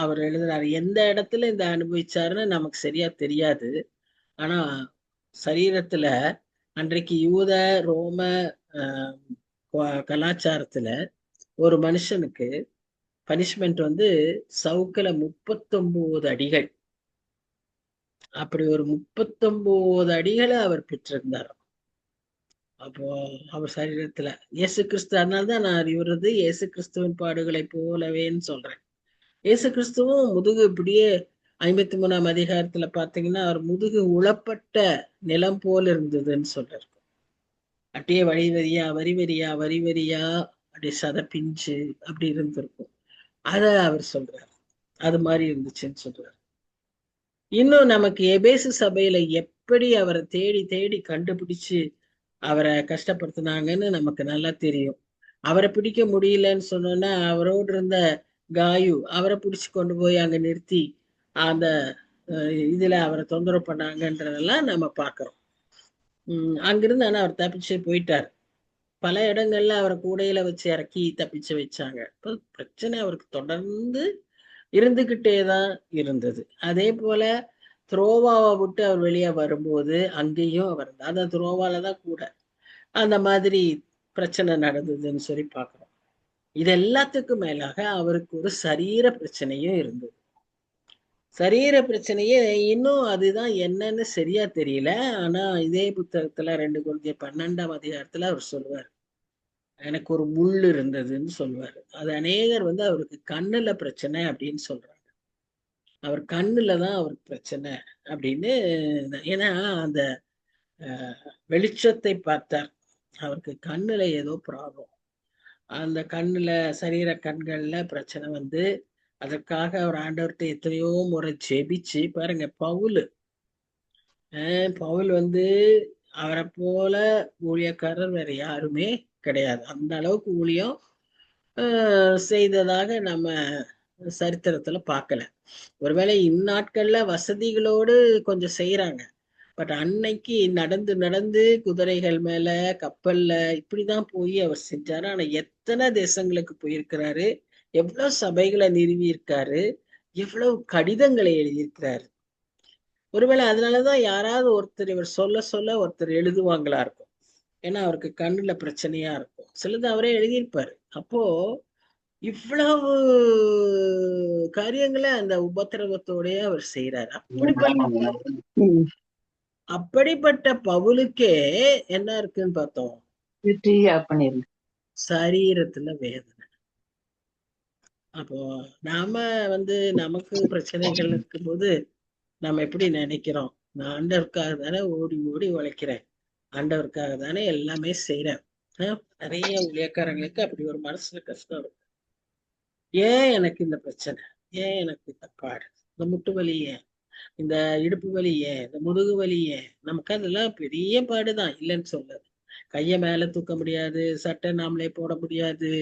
அவர் எழுதுறாரு, எந்த இடத்துல இந்த அனுபவிச்சாருன்னு நமக்கு சரியா தெரியாது. ஆனா சரீரத்துல அன்றைக்கு யூத ரோம கலாச்சாரத்துல ஒரு மனுஷனுக்கு பனிஷ்மெண்ட் வந்து சவுக்குல 39 அடிகள். அப்படி ஒரு 39 அடிகளை அவர் பெற்றிருந்தார். அப்போ அவர் சரீரத்துல இயேசு கிறிஸ்து, அதனால்தான் நான் அறிவுறது இயேசு கிறிஸ்துவின் பாடுகளை போலவேன்னு சொல்றேன். இயேசு கிறிஸ்துவும் முதுகு இப்படியே 53ஆம் அதிகாரத்துல பாத்தீங்கன்னா அவர் முதுகு உளப்பட்ட நிலம் போல இருந்ததுன்னு சொல்றாரு. அப்படியே வரி வரியா அப்படியே சத பிஞ்சு அப்படி இருந்திருக்கும். அத அவர் சொல்றாரு, அது மாதிரி இருந்துச்சுன்னு சொல்றாரு. இன்னும் நமக்கு எபேசு சபையில எப்படி அவரை தேடி தேடி கண்டுபிடிச்சு அவரை கஷ்டப்படுத்தினாங்கன்னு நமக்கு நல்லா தெரியும். அவரை பிடிக்க முடியலன்னு சொன்னோன்னா அவரோடு இருந்த காயு அவரை பிடிச்சு கொண்டு போய் அங்க நிறுத்தி அந்த இதுல அவரை தொந்தரவு பண்ணாங்கன்றதெல்லாம் நம்ம பாக்குறோம். அங்கிருந்து ஆனா அவர் தப்பிச்சு போயிட்டார். பல இடங்கள்ல அவரை கூடையில வச்சு இறக்கி தப்பிச்சு வச்சாங்க. இப்போ பிரச்சனை அவருக்கு தொடர்ந்து இருந்துகிட்டேதான் இருந்தது. அதே போல துரோவாவை விட்டு அவர் வெளியே வரும்போது அங்கேயும் அவர் அந்த துரோவாலதான் கூட அந்த மாதிரி பிரச்சனை நடந்ததுன்னு சொல்லி பார்க்கிறோம். இது எல்லாத்துக்கும் மேலாக அவருக்கு ஒரு சரீர பிரச்சனையும் இருந்தது. சரீர பிரச்சனையே இன்னும் அதுதான் என்னன்னு சரியா தெரியல. ஆனா இதே புத்தகத்துல 2 கொரிந்தியர் 12ஆம் அதிகாரத்துல அவர் சொல்லுவார், எனக்கு ஒரு முள் இருந்ததுன்னு சொல்லுவாரு. அது அநேகர் வந்து அவருக்கு கண்ணுல பிரச்சனை அப்படின்னு சொல்றாங்க. அவர் கண்ணுலதான் அவருக்கு பிரச்சனை அப்படின்னு. ஏன்னா அந்த வெளிச்சத்தை பார்த்தார், அவருக்கு கண்ணுல ஏதோ ப்ராப்ளம். அந்த கண்ணுல சரீர கண்கள்ல பிரச்சனை வந்து அதற்காக அவர் ஆண்டவர்கிட்ட எத்தனையோ முறை ஜெபிச்சு பாருங்க. பவுல் வந்து அவரை போல ஊழியக்காரர் வேற யாருமே கிடையாது. அந்த அளவுக்கு ஊழியம் செய்ததாக நம்ம சரித்திரத்துல பார்க்கல. ஒருவேளை இந்நாட்கள்ல வசதிகளோடு கொஞ்சம் செய்யறாங்க. பட் அன்னைக்கு நடந்து நடந்து குதிரைகள் மேல கப்பல்ல இப்படிதான் போய் அவர் செஞ்சாரு. ஆனா எத்தனை தேசங்களுக்கு போயிருக்கிறாரு, எவ்வளவு சபைகளை நிறுவி இருக்காரு, எவ்வளவு கடிதங்களை எழுதியிருக்கிறாரு. ஒருவேளை அதனாலதான் யாராவது ஒருத்தர் இவர் சொல்ல சொல்ல ஒருத்தர் எழுதுவாங்களா இருக்கும். ஏன்னா அவருக்கு கண்ணுல பிரச்சனையா இருக்கும். சிலது அவரே எழுதியிருப்பாரு. அப்போ இவ்வளவு காரியங்களை அந்த உபத்திரவத்தோடய அவர் செய்யறாரு. அப்படிப்பட்ட பவுலுக்கே என்ன இருக்குன்னு பார்த்தோம், சரீரத்துல வேதனை. அப்போ நாம வந்து நமக்கு பிரச்சனைகள் இருக்கும்போது நம்ம எப்படி நினைக்கிறோம், நான் ஆண்டவருக்காக தானே ஓடி ஓடி உழைக்கிறேன், ஆண்டவருக்காக தானே எல்லாமே செய்யறேன். நிறைய ஊழியக்காரங்களுக்கு அப்படி ஒரு மனசுல கஷ்டம் இருக்கு. ஏன் எனக்கு இந்த பிரச்சனை, ஏன் எனக்கு இந்த பாடு, இந்த முட்டு வலி ஏன், இந்த இடுப்பு வலி ஏன், இந்த முதுகு வலி ஏன்? நமக்கு அதெல்லாம் பெரிய பாடுதான், இல்லைன்னு சொல்றது. கைய மேல தூக்க முடியாது, சட்டை நாமளே போட முடியாது,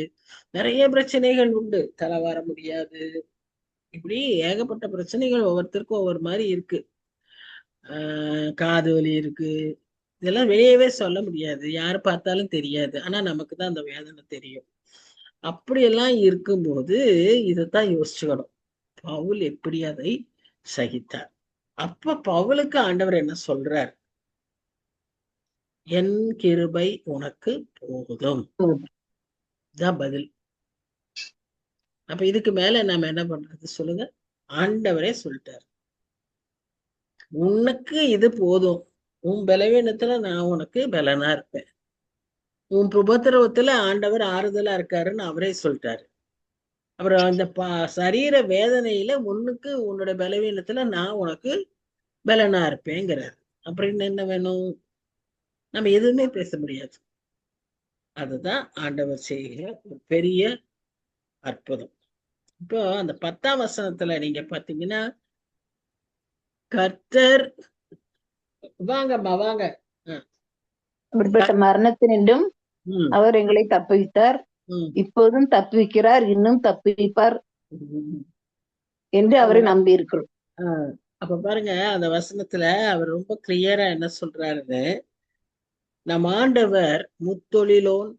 நிறைய பிரச்சனைகள் உண்டு, தலை வர முடியாது. இப்படி ஏகப்பட்ட பிரச்சனைகள் ஒவ்வொருத்தருக்கும் ஒவ்வொரு மாதிரி இருக்கு. காது வலி இருக்கு. இதெல்லாம் வெளியவே சொல்ல முடியாது, யாரு பார்த்தாலும் தெரியாது. ஆனா நமக்கு தான் அந்த வேதனை தெரியும். அப்படியெல்லாம் இருக்கும்போது இதைத்தான் யோசிச்சுக்கணும், பவுல் எப்படி அதை சகித்தார். அப்ப பவுலுக்கு ஆண்டவர் என்ன சொல்றார்? என் கிருபை உனக்கு போதும். இதான் பதில். அப்ப இதுக்கு மேல நாம என்ன பண்றது சொல்லுங்க? ஆண்டவரே சொல்லிட்டார், உனக்கு இது போதும், உன் பலவீனத்துல நான் உனக்கு பலனா இருப்பேன், உன் உபத்திரவத்துல ஆண்டவர் ஆறுதலா இருக்காருன்னு அவரே சொல்லிட்டாரு. அப்புறம் அந்த சரீர வேதனையில உன்னுக்கு உன்னோட பலவீனத்துல நான் உனக்கு பலனா இருப்பேங்கிறார். அப்புறம் என்ன வேணும்? நம்ம எதுவுமே பேச முடியாது. அதுதான் ஆண்டவர் செய்கிற ஒரு பெரிய அற்புதம். இப்போ அந்த 10ஆம் வசனத்துல நீங்க பாத்தீங்கன்னா, கர்த்தர் வாங்கம்மா வாங்க. அப்படிப்பட்ட மரணத்தினின்றும் ம், அவர் எங்களை தப்புவித்தார், ம், இப்போதும் தப்புவிக்கிறார், இன்னும் தப்புவிப்பார் ம். என்று அவரை நம்பி இருக்கிறோம். அப்ப பாருங்க, அந்த வசனத்துல அவர் ரொம்ப கிளியரா என்ன சொல்றாருன்னு, நம் ஆண்டவர் முத்தொழிலோன்,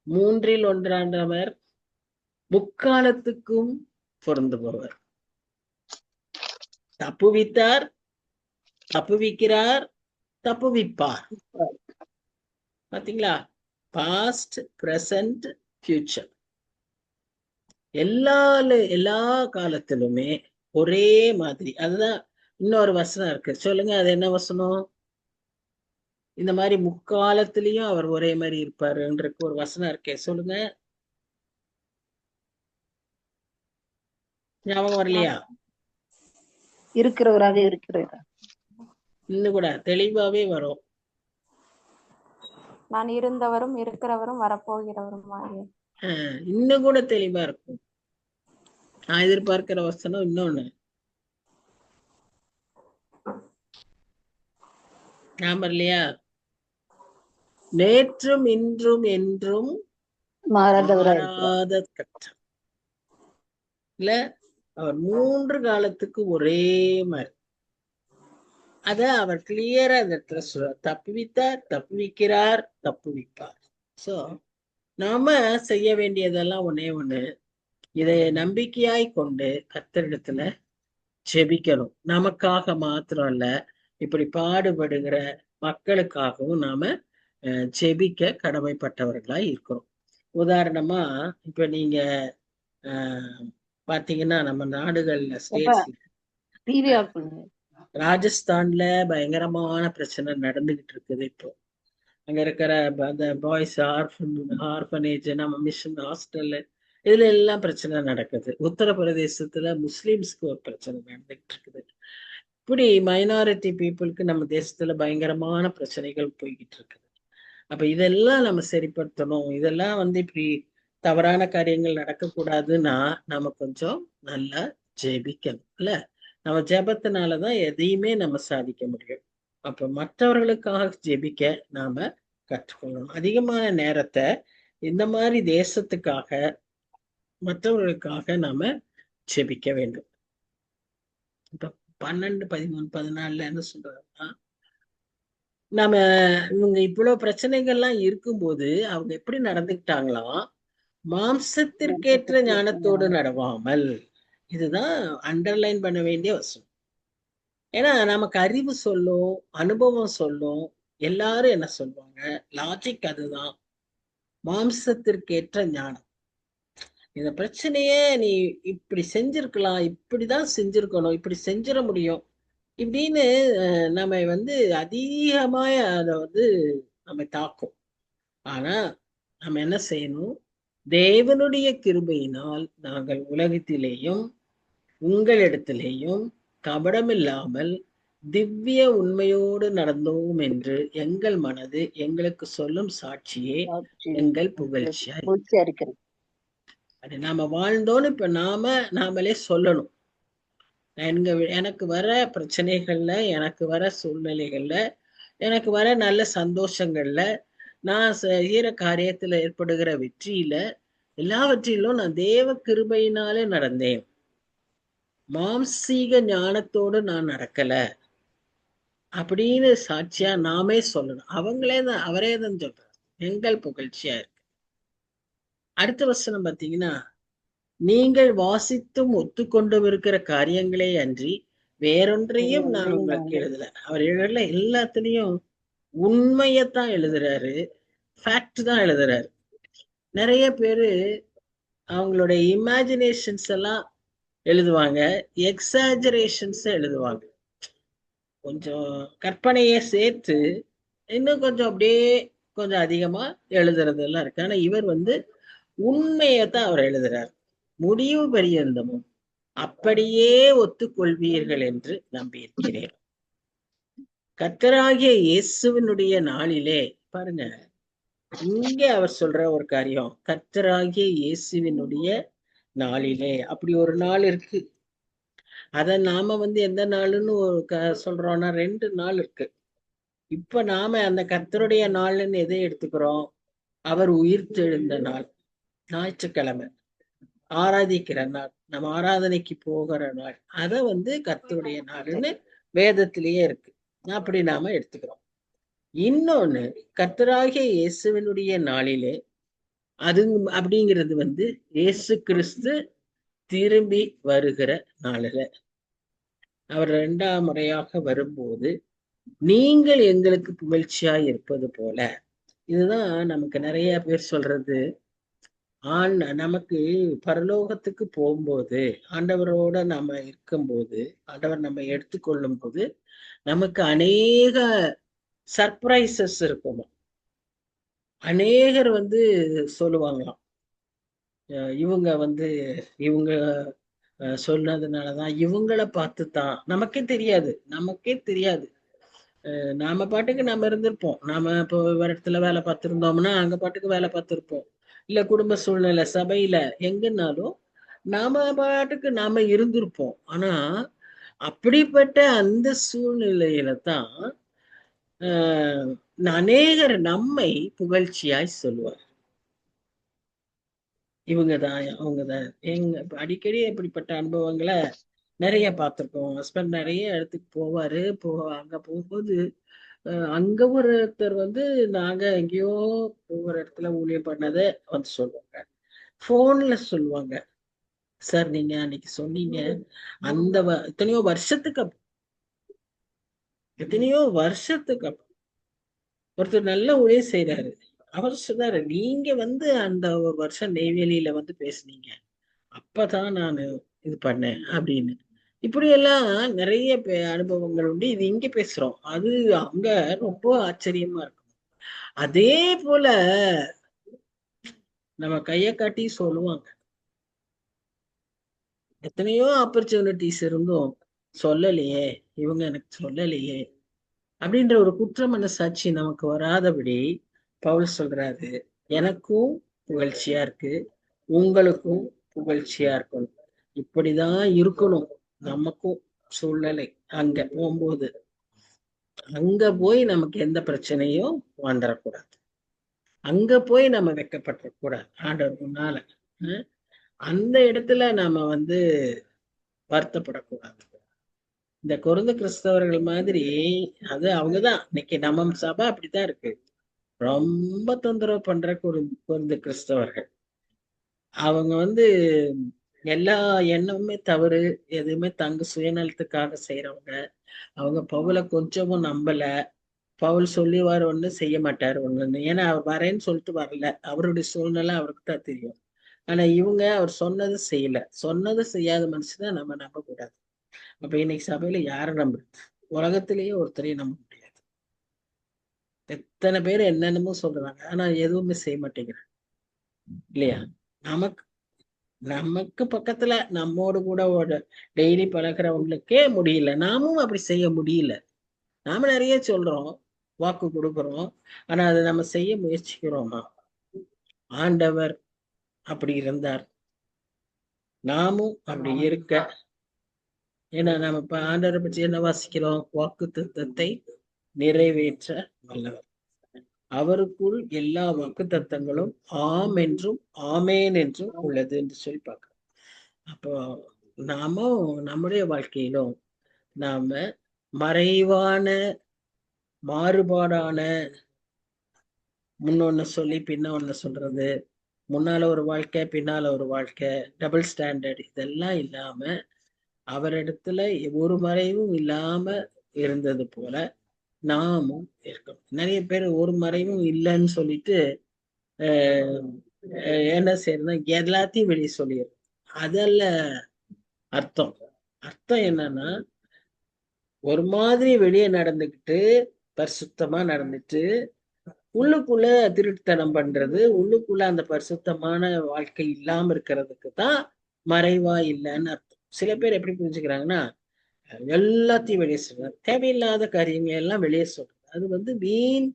மூன்றில் ஒன்றாண்டவர், முக்காலத்துக்கும் பொருந்துபவர், தப்புவித்தார், தப்புவிக்கிறார், தப்புவிப்பார். பாத்தீங்களா? பாஸ்ட், பிரசன்ட், ஃபியூச்சர், எல்லா காலத்திலுமே ஒரே மாதிரி. அதுதான் இன்னொரு வசனம் இருக்கு, சொல்லுங்க அது என்ன வசனம்? இந்த மாதிரி முக்காலத்திலயும் அவர் ஒரே மாதிரி இருப்பாருன்ற ஒரு வசனம் இருக்கே, சொல்லுங்க. ஞாபகம் வரலையா? இருக்கிறவராக இருக்கிறார். இன்னும் கூட தெளிவாவே வரும். நான் இருந்தவரும் இருக்கிறவரும் வரப்போகிறவரும். இன்னும் கூட தெளிவா இருக்கும். நான் எதிர்பார்க்கிற வசனம் இன்னொன்னு, ஞாபகம் இல்லையா? நேற்றும் இன்றும் என்றும் மாறாத கட்டம் இல்ல, அவர் 3 காலத்துக்கு ஒரே மாதிரி. அத அவர் கிளியரா இந்த இடத்துல சொல்றார், தப்புவித்தார், தப்புவிக்கிறார், தப்புவிப்பார். சோ நாம செய்ய வேண்டியதெல்லாம் ஒண்ணே ஒண்ணு, இதை நம்பிக்கையாய் கொண்டு கர்த்தரிடத்துல ஜெபிக்கணும். நமக்காக மாத்திரம் இல்ல, இப்படி பாடுபடுகிற மக்களுக்காகவும் நாம ஜெபிக்க கடமைப்பட்டவர்களாய் இருக்கிறோம். உதாரணமா இப்ப நீங்க பாத்தீங்கன்னா, நம்ம நாடுகள்ல ஸ்டேட்ஸ்ல ராஜஸ்தான்ல பயங்கரமான பிரச்சனை நடந்துகிட்டு இருக்குது. இப்போ அங்க இருக்கிற அந்த பாய்ஸ் ஆர்ஃபனேஜ், நம்ம மிஷன் ஹாஸ்டல், இதுல எல்லாம் பிரச்சனை நடக்குது. உத்தரப்பிரதேசத்துல முஸ்லிம்ஸ்க்கு ஒரு பிரச்சனை நடந்துகிட்டு இருக்குது. இப்படி மைனாரிட்டி பீப்புளுக்கு நம்ம தேசத்துல பயங்கரமான பிரச்சனைகள் போய்கிட்டு இருக்குது. அப்ப இதெல்லாம் நம்ம சரிப்படுத்தணும். இதெல்லாம் இப்படி தவறான காரியங்கள் நடக்கக்கூடாதுன்னா நம்ம கொஞ்சம் நல்லா ஜெபிக்கணும் இல்ல? நம்ம ஜெபத்தினாலதான் எதையுமே நம்ம சாதிக்க முடியும். அப்ப மற்றவர்களுக்காக ஜெபிக்க நாம கற்றுக்கொள்ளணும். அதிகமான நேரத்தை இந்த மாதிரி தேசத்துக்காக, மற்றவர்களுக்காக நாம ஜெபிக்க வேண்டும். இப்ப 12, 13, 14 என்ன சொல்றாங்கன்னா, நாம இவங்க இவ்வளவு பிரச்சனைகள்லாம் இருக்கும்போது அவங்க எப்படி நடந்துக்கிட்டாங்களாம்? மாம்சத்திற்கேற்ற ஞானத்தோடு நடவாமல். இதுதான் அண்டர்லைன் பண்ண வேண்டிய வசனம். ஏன்னா நமக்கு அறிவு சொல்லும், அனுபவம் சொல்லும், எல்லாரும் என்ன சொல்லுவாங்க, லாஜிக் அதுதான், மாம்சத்திற்கேற்ற ஞானம். இந்த பிரச்சனையே நீ இப்படி செஞ்சிருக்கலாம், இப்படிதான் செஞ்சிருக்கணும், இப்படி செஞ்சிட முடியும் இப்படின்னு நம்ம அதிகமாய அதை நம்ம தாக்கும். ஆனா நம்ம என்ன செய்யணும்? தேவனுடைய கிருபையினால் நாங்கள் உலகத்திலேயும் உங்களிடத்திலேயும் கபடமில்லாமல் திவ்ய உண்மையோடு நடந்தோம் என்று எங்கள் மனது எங்களுக்கு சொல்லும் சாட்சியே எங்கள் புகழ்ச்சியா இருக்கிறது. அது நாம வாழ்ந்தோன்னு இப்ப நாமளே சொல்லணும். எனக்கு வர பிரச்சனைகள்ல, எனக்கு வர சூழ்நிலைகள்ல, எனக்கு வர நல்ல சந்தோஷங்கள்ல நான் செய்யற காரியத்துல ஏற்படுகிற வெற்றியில எல்லாவற்றிலும் நான் தேவ கிருபையினாலே நடந்தேன். மாம்சீக ஞானத்தோடு நான் நடக்கல அப்படின்னு சாட்சியா நாமே சொல்லணும். அவரே தான் சொல்றாரு. எங்கள் புகழ்ச்சியா இருக்கு. அடுத்த வசனம் பாத்தீங்கன்னா, நீங்கள் வாசித்தும் ஒத்துக்கொண்டும் இருக்கிற காரியங்களே அன்றி வேறொன்றையும் நான் உங்களுக்கு எழுதல. அவர் எழுதல, எல்லாத்துலயும் உண்மையத்தான் எழுதுறாரு, ஃபேக்ட் தான் எழுதுறாரு. நிறைய பேரு அவங்களுடைய இமேஜினேஷன்ஸ் எல்லாம் எழுதுவாங்க, எக்ஸாஜரேஷன்ஸ் எழுதுவாங்க. கொஞ்சம் கற்பனையை சேர்த்து இன்னும் கொஞ்சம் அப்படியே கொஞ்சம் அதிகமா எழுதுறதெல்லாம் இருக்கு. ஆனா இவர் உண்மையத்தான் அவர் எழுதுறார். முடிவு பரியந்தமும் அப்படியே ஒத்துக்கொள்வீர்கள் என்று நம்பியிருக்கிறேன். கர்த்தராகிய இயேசுவினுடைய நாளிலே பாருங்க, இங்க அவர் சொல்ற ஒரு காரியம், கர்த்தராகிய இயேசுவினுடைய நாளிலே அப்படி ஒரு நாள் இருக்கு. அத நாம எந்த நாளுன்னு சொல்றோம்னா 2 நாள் இருக்கு. இப்ப நாம அந்த கர்த்தருடைய நாள்னு எதை எடுத்துக்கிறோம்? அவர் உயிர்த்தெழுந்த நாள், ஞாயிற்றுக்கிழமை ஆராதிக்கிற நாள், நம்ம ஆராதனைக்கு போகிற நாள். அத கர்த்தருடைய நாள்னு வேதத்திலேயே இருக்கு. அப்படி நாம எடுத்துக்கிறோம். இன்னொன்னு, கர்த்தராகிய இயேசுவினுடைய நாளிலே அது அப்படிங்கிறது இயேசு கிறிஸ்து திரும்பி வருகிற நாளில அவர் 2ஆம் முறையாக வரும்போது நீங்கள் எங்களுக்கு புகழ்ச்சியாய் இருப்பது போல. இதுதான் நமக்கு நிறைய பேர் சொல்றது. நமக்கு பரலோகத்துக்கு போகும்போது, ஆண்டவரோட நம்ம இருக்கும்போது, ஆண்டவர் நம்ம எடுத்துக்கொள்ளும் போது நமக்கு அநேக சர்ப்ரைசஸ் இருக்கும். அநேகர் சொல்லுவாங்களாம், இவங்க இவங்க சொன்னதுனாலதான், இவங்கள பார்த்துதான். நமக்கே தெரியாது. நாம பாட்டுக்கு நம்ம இருந்திருப்போம். நாம இப்போ வேற இடத்துல வேலை பார்த்திருந்தோம்னா அங்க பாட்டுக்கு வேலை பார்த்திருப்போம். இல்ல குடும்ப சூழ்நிலை, சபையில எங்கன்னாலும் நாம பாட்டுக்கு நாம இருந்திருப்போம். ஆனா அப்படிப்பட்ட அந்த சூழ்நிலையில தான் அநேகர் நம்மை புகழ்ச்சியாய் சொல்லுவார். இவங்கதான், அவங்கதான். அடிக்கடி அப்படிப்பட்ட அனுபவங்களை நிறைய பார்த்திருக்கோம். ஹஸ்பண்ட் நிறைய இடத்துக்கு போவாரு. அங்க போகும்போது அங்க ஒருத்தர் நாங்க எங்கேயோ ஒரு இடத்துல ஊழியம் பண்ணதை சொல்லுவாங்க, போன்ல சொல்லுவாங்க. சார், நீங்க அன்னைக்கு சொன்னீங்க, அந்த எத்தனையோ வருஷத்துக்கு அப்புறம் ஒருத்தர் நல்ல ஊழியம் செய்யறாரு. அவர் சொன்னாரு, நீங்க அந்த ஒரு வருஷம் நெய்வேலியில பேசுனீங்க, அப்பதான் நான் இது பண்ணேன் அப்படின்னு. இப்படி எல்லாம் நிறைய அனுபவங்கள் உண்டு. இது இங்க பேசுறோம், அது அங்க ரொம்ப ஆச்சரியமா இருக்கும். அதே போல நம்ம கைய காட்டி சொல்லுவாங்க. எத்தனையோ ஆப்பர்ச்சுனிட்டிஸ் இருந்தும் சொல்லலையே, இவங்க எனக்கு சொல்லலையே அப்படின்ற ஒரு குற்ற மனசாட்சி நமக்கு வராதபடி பவுல் சொல்றாரு, எனக்கும் புகழ்ச்சியா இருக்கு, உங்களுக்கும் புகழ்ச்சியா இருக்கணும். இப்படிதான் இருக்கணும் நமக்கும் சூழ்நிலை. அங்க போகும்போது அங்க போய் நமக்கு எந்த பிரச்சனையும் வந்துடக்கூடாது. அங்க போய் நம்ம வெக்கப்பட்டுறக்கூடாது ஆண்டவர் முன்னால. அந்த இடத்துல நாம வருத்தப்படக்கூடாது. இந்த கொரிந்து கிறிஸ்தவர்கள் மாதிரி, அது அவங்கதான் இன்னைக்கு நம்ம சபை அப்படித்தான் இருக்கு. ரொம்ப தொந்தரவு பண்ற கொரிந்து கிறிஸ்தவர்கள். அவங்க எல்லா எண்ணமுமே தவறு, எதுவுமே தங்க சுயநலத்துக்காக செய்யறவங்க. அவங்க பவுல கொஞ்சமும் நம்பல. பவுல் சொல்லிவாரு ஒண்ணு, செய்ய மாட்டாரு ஒண்ணுன்னு. ஏன்னா அவர் வரேன்னு சொல்லிட்டு வரல, அவருடைய சூழ்நிலை அவருக்கு தான் தெரியும். ஆனா இவங்க அவர் சொன்னது செய்யல. சொன்னது செய்யாத மனுஷன் நம்ம நம்ப கூடாது. அப்ப இன்னைக்கு சபையில யாரை நம்புறது? உலகத்திலேயே ஒருத்தரையும் நம்ப முடியாது. எத்தனை பேர் என்னென்னமோ சொல்றாங்க, ஆனா எதுவுமே செய்ய மாட்டேங்கிறாங்க, இல்லையா? நமக்கு பக்கத்துல நம்மோடு கூட டெய்லி பழகிறவங்களுக்கே முடியல, நாமும் அப்படி செய்ய முடியல. நாம நிறைய சொல்றோம், வாக்கு கொடுக்கிறோம், ஆனா அதை நம்ம செய்ய முயற்சிக்கிறோமா? ஆண்டவர் அப்படி இருந்தார், நாமும் அப்படி இருக்க. ஏன்னா நம்ம இப்ப ஆண்டவரை பற்றி என்ன வாசிக்கிறோம்? வாக்கு தத்தத்தை நிறைவேற்ற வல்லவர். அவருக்குள் எல்லா வாக்குத்தத்தங்களும் ஆம் என்றும் ஆமேன் என்றும் உள்ளது என்று சொல்லி பார்க்கிறோம். அப்போ நாமும் நம்முடைய வாழ்க்கையிலும் நாம மறைவான மாறுபாடான முன்னொன்னு சொல்லி பின்ன ஒண்ணு சொல்றது, முன்னால ஒரு வாழ்க்கை பின்னால ஒரு வாழ்க்கை, டபுள் ஸ்டாண்டர்ட் இதெல்லாம் இல்லாம அவரிடத்துல ஒரு மறைவும் இல்லாம இருந்தது போல நாமும் இருக்கணும். நிறைய பேர் ஒரு மறைவும் இல்லைன்னு சொல்லிட்டு என்ன செய்யறதுன்னா எல்லாத்தையும் வெளியே சொல்லிடுறது. அதல்ல அர்த்தம். அர்த்தம் என்னன்னா, ஒரு மாதிரி வெளியே நடந்துக்கிட்டு பரிசுத்தமா நடந்துட்டு உள்ளுக்குள்ள திருட்டுத்தனம் பண்றது, உள்ளுக்குள்ள அந்த பரிசுத்தமான வாழ்க்கை இல்லாம இருக்கிறதுக்கு தான் மறைவா இல்லைன்னு அர்த்தம். சில பேர் எப்படி புரிஞ்சுக்கிறாங்கன்னா, எல்லாத்தையும் வெளியே சொல்றாங்க, தேவையில்லாத காரியங்களை எல்லாம் வெளியே சொல்றது. அது வீண்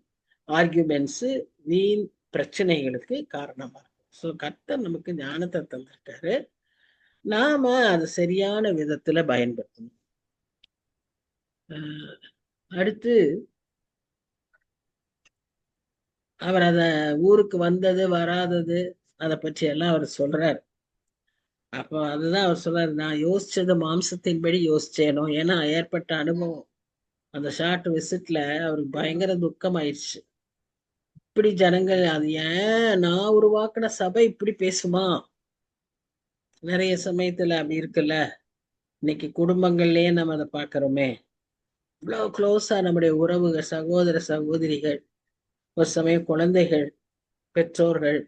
ஆர்குமெண்ட்ஸ், வீண் பிரச்சனைகளுக்கு காரணமா இருக்கும். ஸோ கர்த்தர் நமக்கு ஞானத்தை தந்திருக்காரு, நாம அதை சரியான விதத்துல பயன்படுத்தணும். அடுத்து அவர் அத ஊருக்கு வந்தது வராதது அதை பற்றி எல்லாம் அவர் சொல்றாரு. அப்போ அதுதான் அவர் சொல்றாரு, நான் யோசிச்சது மாம்சத்தின்படி யோசிச்சேனோ. ஏன்னா ஏற்பட்ட அனுபவம் அந்த ஷார்ட் விசிட்ல அவருக்கு பயங்கர துக்கம் ஆயிடுச்சு. இப்படி ஜனங்கள், அது ஏன் நான் உருவாக்குன சபை இப்படி பேசுமா? நிறைய சமயத்துல அப்படி இருக்குல்ல. இன்னைக்கு குடும்பங்கள்லயே நம்ம அதை பாக்குறோமே. இவ்வளவு க்ளோஸா நம்முடைய உறவுகள், சகோதர சகோதரிகள், ஒரு சமயம் குழந்தைகள், பெற்றோர்கள்,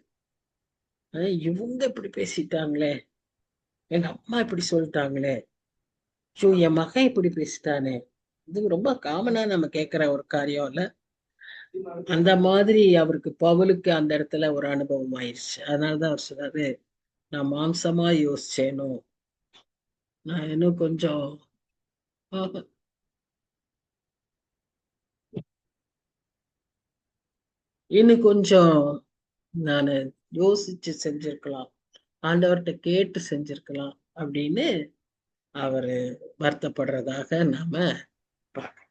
இவங்க இப்படி பேசிட்டாங்களே, எங்க அம்மா இப்படி சொல்லிட்டாங்களே, என் மகன் இப்படி பேசிட்டானே. இது ரொம்ப காமனா நம்ம கேட்கிற ஒரு காரியம் இல்ல. அந்த மாதிரி அவருக்கு பவுலுக்கு அந்த இடத்துல ஒரு அனுபவம் ஆயிடுச்சு. அதனாலதான் அவர் சொல்றாரு, நான் மாம்சமா யோசிச்சேனோ, நான் இன்னும் கொஞ்சம் இன்னும் கொஞ்சம் நான் யோசிச்சு செஞ்சிருக்கலாம், ஆண்டவர்கிட்ட கேட்டு செஞ்சிருக்கலாம் அப்படின்னு அவரு வருத்தப்படுறதாக நாம பார்க்கணும்.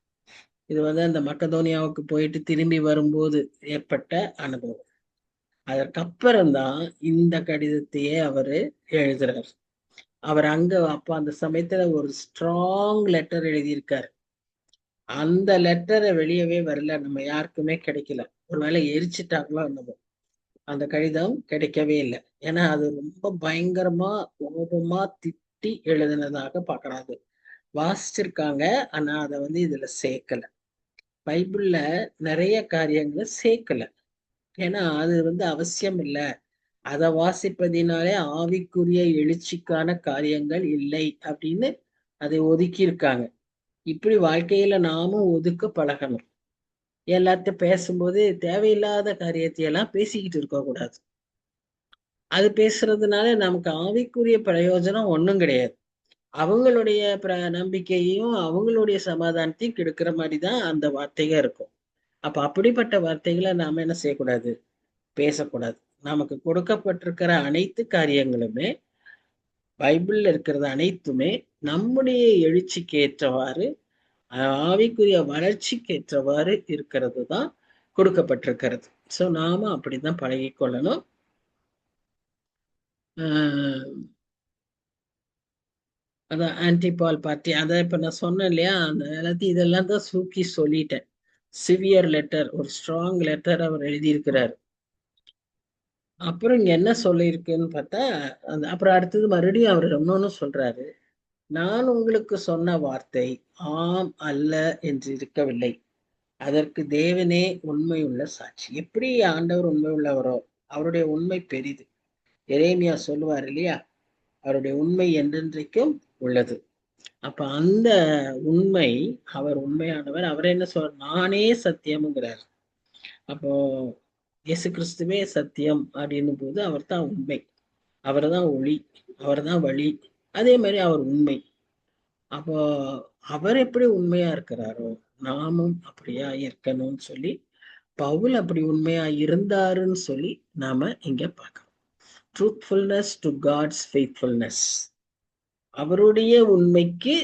இது அந்த மக்கதோனியாவுக்கு போயிட்டு திரும்பி வரும்போது ஏற்பட்ட அனுபவம். அதற்கப்புறம்தான் இந்த கடிதத்தையே அவரு எழுதுறாரு. அவர் அங்க அப்ப அந்த சமயத்துல ஒரு ஸ்ட்ராங் லெட்டர் எழுதியிருக்காரு. அந்த லெட்டரை வெளியவே வரல, நம்ம யாருக்குமே கிடைக்கல. ஒருவேளை எரிச்சிட்டாங்களோ என்னமோ, அந்த கடிதம் கிடைக்கவே இல்லை. ஏன்னா அது ரொம்ப பயங்கரமா கோபமா திட்டி எழுதினதாக பாக்குறாங்க. வாசிச்சிருக்காங்க, ஆனா அதை இதுல சேர்க்கல. பைபிள்ல நிறைய காரியங்களை சேர்க்கல. ஏன்னா அது அவசியம் இல்லை, அதை வாசிப்பதினாலே ஆவிக்குரிய எழுச்சிக்கான காரியங்கள் இல்லை அப்படின்னு அதை ஒதுக்கி இருக்காங்க. இப்படி வாழ்க்கையில நாமும் ஒதுக்க பழகணும். எல்லார்ட்டும் பேசும்போது தேவையில்லாத காரியத்தையெல்லாம் பேசிக்கிட்டு இருக்க கூடாது. அது பேசுறதுனால நமக்கு ஆவிக்குரிய பிரயோஜனம் ஒன்றும் கிடையாது. அவங்களுடைய நம்பிக்கையையும் அவங்களுடைய சமாதானத்தையும் கெடுக்கிற மாதிரி தான் அந்த வார்த்தைகள் இருக்கும். அப்ப அப்படிப்பட்ட வார்த்தைகளை நாம என்ன செய்யக்கூடாது, பேசக்கூடாது. நமக்கு கொடுக்கப்பட்டிருக்கிற அனைத்து காரியங்களுமே, பைபிள்ல இருக்கிறது அனைத்துமே நம்முடைய எழுச்சிக்கு ஏற்றவாறு, ஆவிக்குரிய வளர்ச்சிக்கு ஏற்றவாறு இருக்கிறது தான் கொடுக்கப்பட்டிருக்கிறது. ஸோ நாம அப்படிதான் பழகி கொள்ளணும். அதான் ஆன்டிபால் பார்ட்டி, அதை இப்ப நான் சொன்னேன் இல்லையா, அந்த எல்லாத்தையும் இதெல்லாம் தான் சுருக்கி சொல்லிட்டேன். சிவியர் லெட்டர், ஒரு ஸ்ட்ராங் லெட்டர் அவர் எழுதியிருக்கிறார். அப்புறம் இங்க என்ன சொல்லியிருக்குன்னு பார்த்தா, அப்புறம் அடுத்தது மறுபடியும் அவர் இன்னொன்னு சொல்றாரு, நான் உங்களுக்கு சொன்ன வார்த்தை ஆம் அல்ல என்று இருக்கவில்லை, அதற்கு தேவனே உண்மையுள்ள சாட்சி. எப்படி ஆண்டவர் உண்மை உள்ளவரோ அவருடைய உண்மை பெரிது. எரேமியா சொல்லுவார் இல்லையா, அவருடைய உண்மை என்றென்றைக்கும் உள்ளது. அப்ப அந்த உண்மை, அவர் உண்மையானவர். அவர் என்ன சொல்ற, நானே சத்தியம்ங்கிறார். அப்போ இயேசு கிறிஸ்துவே சத்தியம் அப்படின்னும் போது அவர் தான் உண்மை, அவர் தான் ஒளி, அவர் தான் வழி, அதே மாதிரி அவர் உண்மை. அப்போ அவர் எப்படி உண்மையா இருக்கிறாரோ நாமும் அப்படியா இருக்கணும்னு சொல்லி பவுல் அப்படி உண்மையா இருந்தாருன்னு சொல்லி நாம இங்க பார்க்கணும். ட்ரூத்ஃபுல்னஸ் டு காட்ஸ் ஃபெய்த்ஃபுல்னஸ், அவருடைய உண்மைக்கு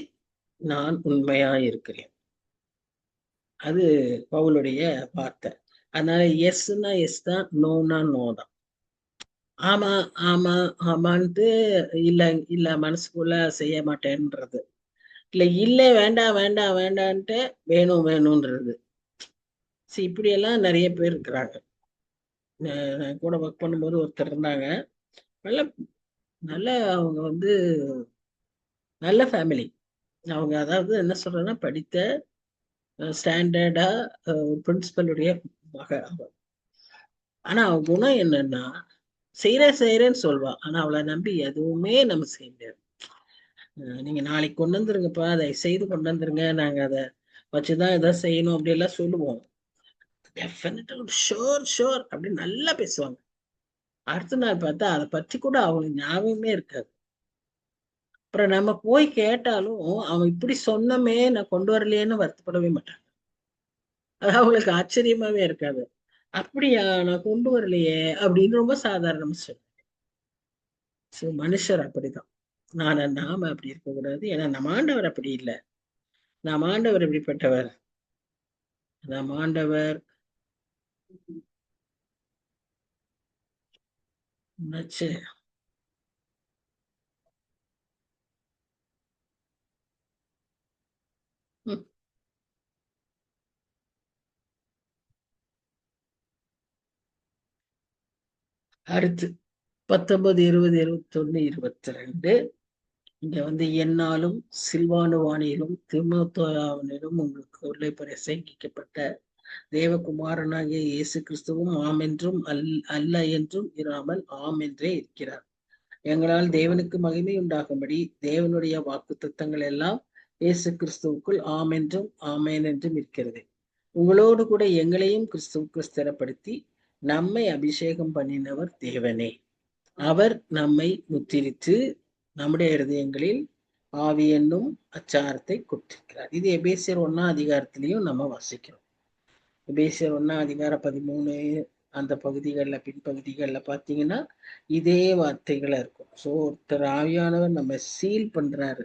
நான் உண்மையா இருக்கிறேன். அது பவுலுடைய வார்த்தை. அதனால எஸ்னா எஸ் தான், நோனா நோ தான். ஆமா ஆமா ஆமான்ட்டு இல்ல இல்ல மனசுக்குள்ள செய்ய மாட்டேன்றது, இல்ல இல்ல வேண்டாம் வேண்டாம் வேண்டான்ட்டு வேணும் வேணும்ன்றது. இப்படி எல்லாம் நிறைய பேர் இருக்கிறாங்க. நான் கூட ஒர்க் பண்ணும்போது ஒருத்தர் இருந்தாங்க. நல்ல நல்ல அவங்க வந்து நல்ல ஃபேமிலி. அவங்க அதாவது என்ன சொல்றேன்னா, படித்த ஸ்டாண்டர்டா பிரின்சிபலுடைய மக அவ. ஆனா அவ குணம் என்னன்னா, செய்யறேன்னு சொல்வா. ஆனா அவளை நம்பி எதுவுமே நம்ம செய்ய முடியாது. நீங்க நாளைக்கு கொண்டு வந்துருங்கப்பா, அதை செய்து கொண்டு வந்துருங்க, நாங்க அதை வச்சுதான் எதாவது செய்யணும் அப்படி எல்லாம் சொல்லுவோம். டெஃபினட்டா ஷோர் ஷோர் அப்படின்னு நல்லா பேசுவாங்க. அடுத்த நாள் பார்த்தா அதை பற்றி கூட அவங்களுக்கு ஞாபகமே இருக்காது. அப்புறம் நம்ம போய் கேட்டாலும் அவன் இப்படி சொன்னமே நான் கொண்டு வரலையேன்னு வருத்தப்படவே மாட்டாங்க. அது அவங்களுக்கு ஆச்சரியமாவே இருக்காது. அப்படியா, நான் கொண்டு வரலையே அப்படின்னு ரொம்ப சாதாரணமா மனுஷர் அப்படிதான். நாம அப்படி இருக்கக்கூடாது. ஏன்னா நம்ம ஆண்டவர் அப்படி இல்லை. நாம் ஆண்டவர் எப்படிப்பட்டவர்? நாம் ஆண்டவர் என்னாச்சு? ம். அடுத்து 19, 20, 21, 22 இங்க என்னாலும் சில்வானுவானிலும் தீமோத்தேயுவிலும் உங்களுக்கு உள்ளே பிரசங்கிக்கப்பட்ட தேவகுமாரனாகிய இயேசு கிறிஸ்துவும் ஆம் என்றும் அல்ல என்றும் இராமல் ஆம் என்றே இருக்கிறார். எங்களால் தேவனுக்கு மகிமை உண்டாகும்படி தேவனுடைய வாக்கு தத்தங்கள் எல்லாம் இயேசு கிறிஸ்துவுக்குள் ஆம் என்றும் ஆமேன் என்றும் இருக்கிறது. உங்களோடு கூட எங்களையும் கிறிஸ்துவுக்கு ஸ்திரப்படுத்தி நம்மை அபிஷேகம் பண்ணினவர் தேவனே. அவர் நம்மை முத்திரித்து நம்முடைய இருதயங்களில் ஆவி என்னும் அச்சாரத்தை கொடுத்திருக்கிறார். இது எபேசியர் 1ஆம் அதிகாரத்திலையும் நம்ம வாசிக்கிறோம். எபேசியர் 1ஆம் அதிகாரம் 13 அந்த பகுதிகளில் பின்பகுதிகளில் பார்த்தீங்கன்னா இதே வார்த்தைகளா இருக்கும். ஸோ ஒருத்தர் ஆவியானவர் நம்ம சீல் பண்றாரு.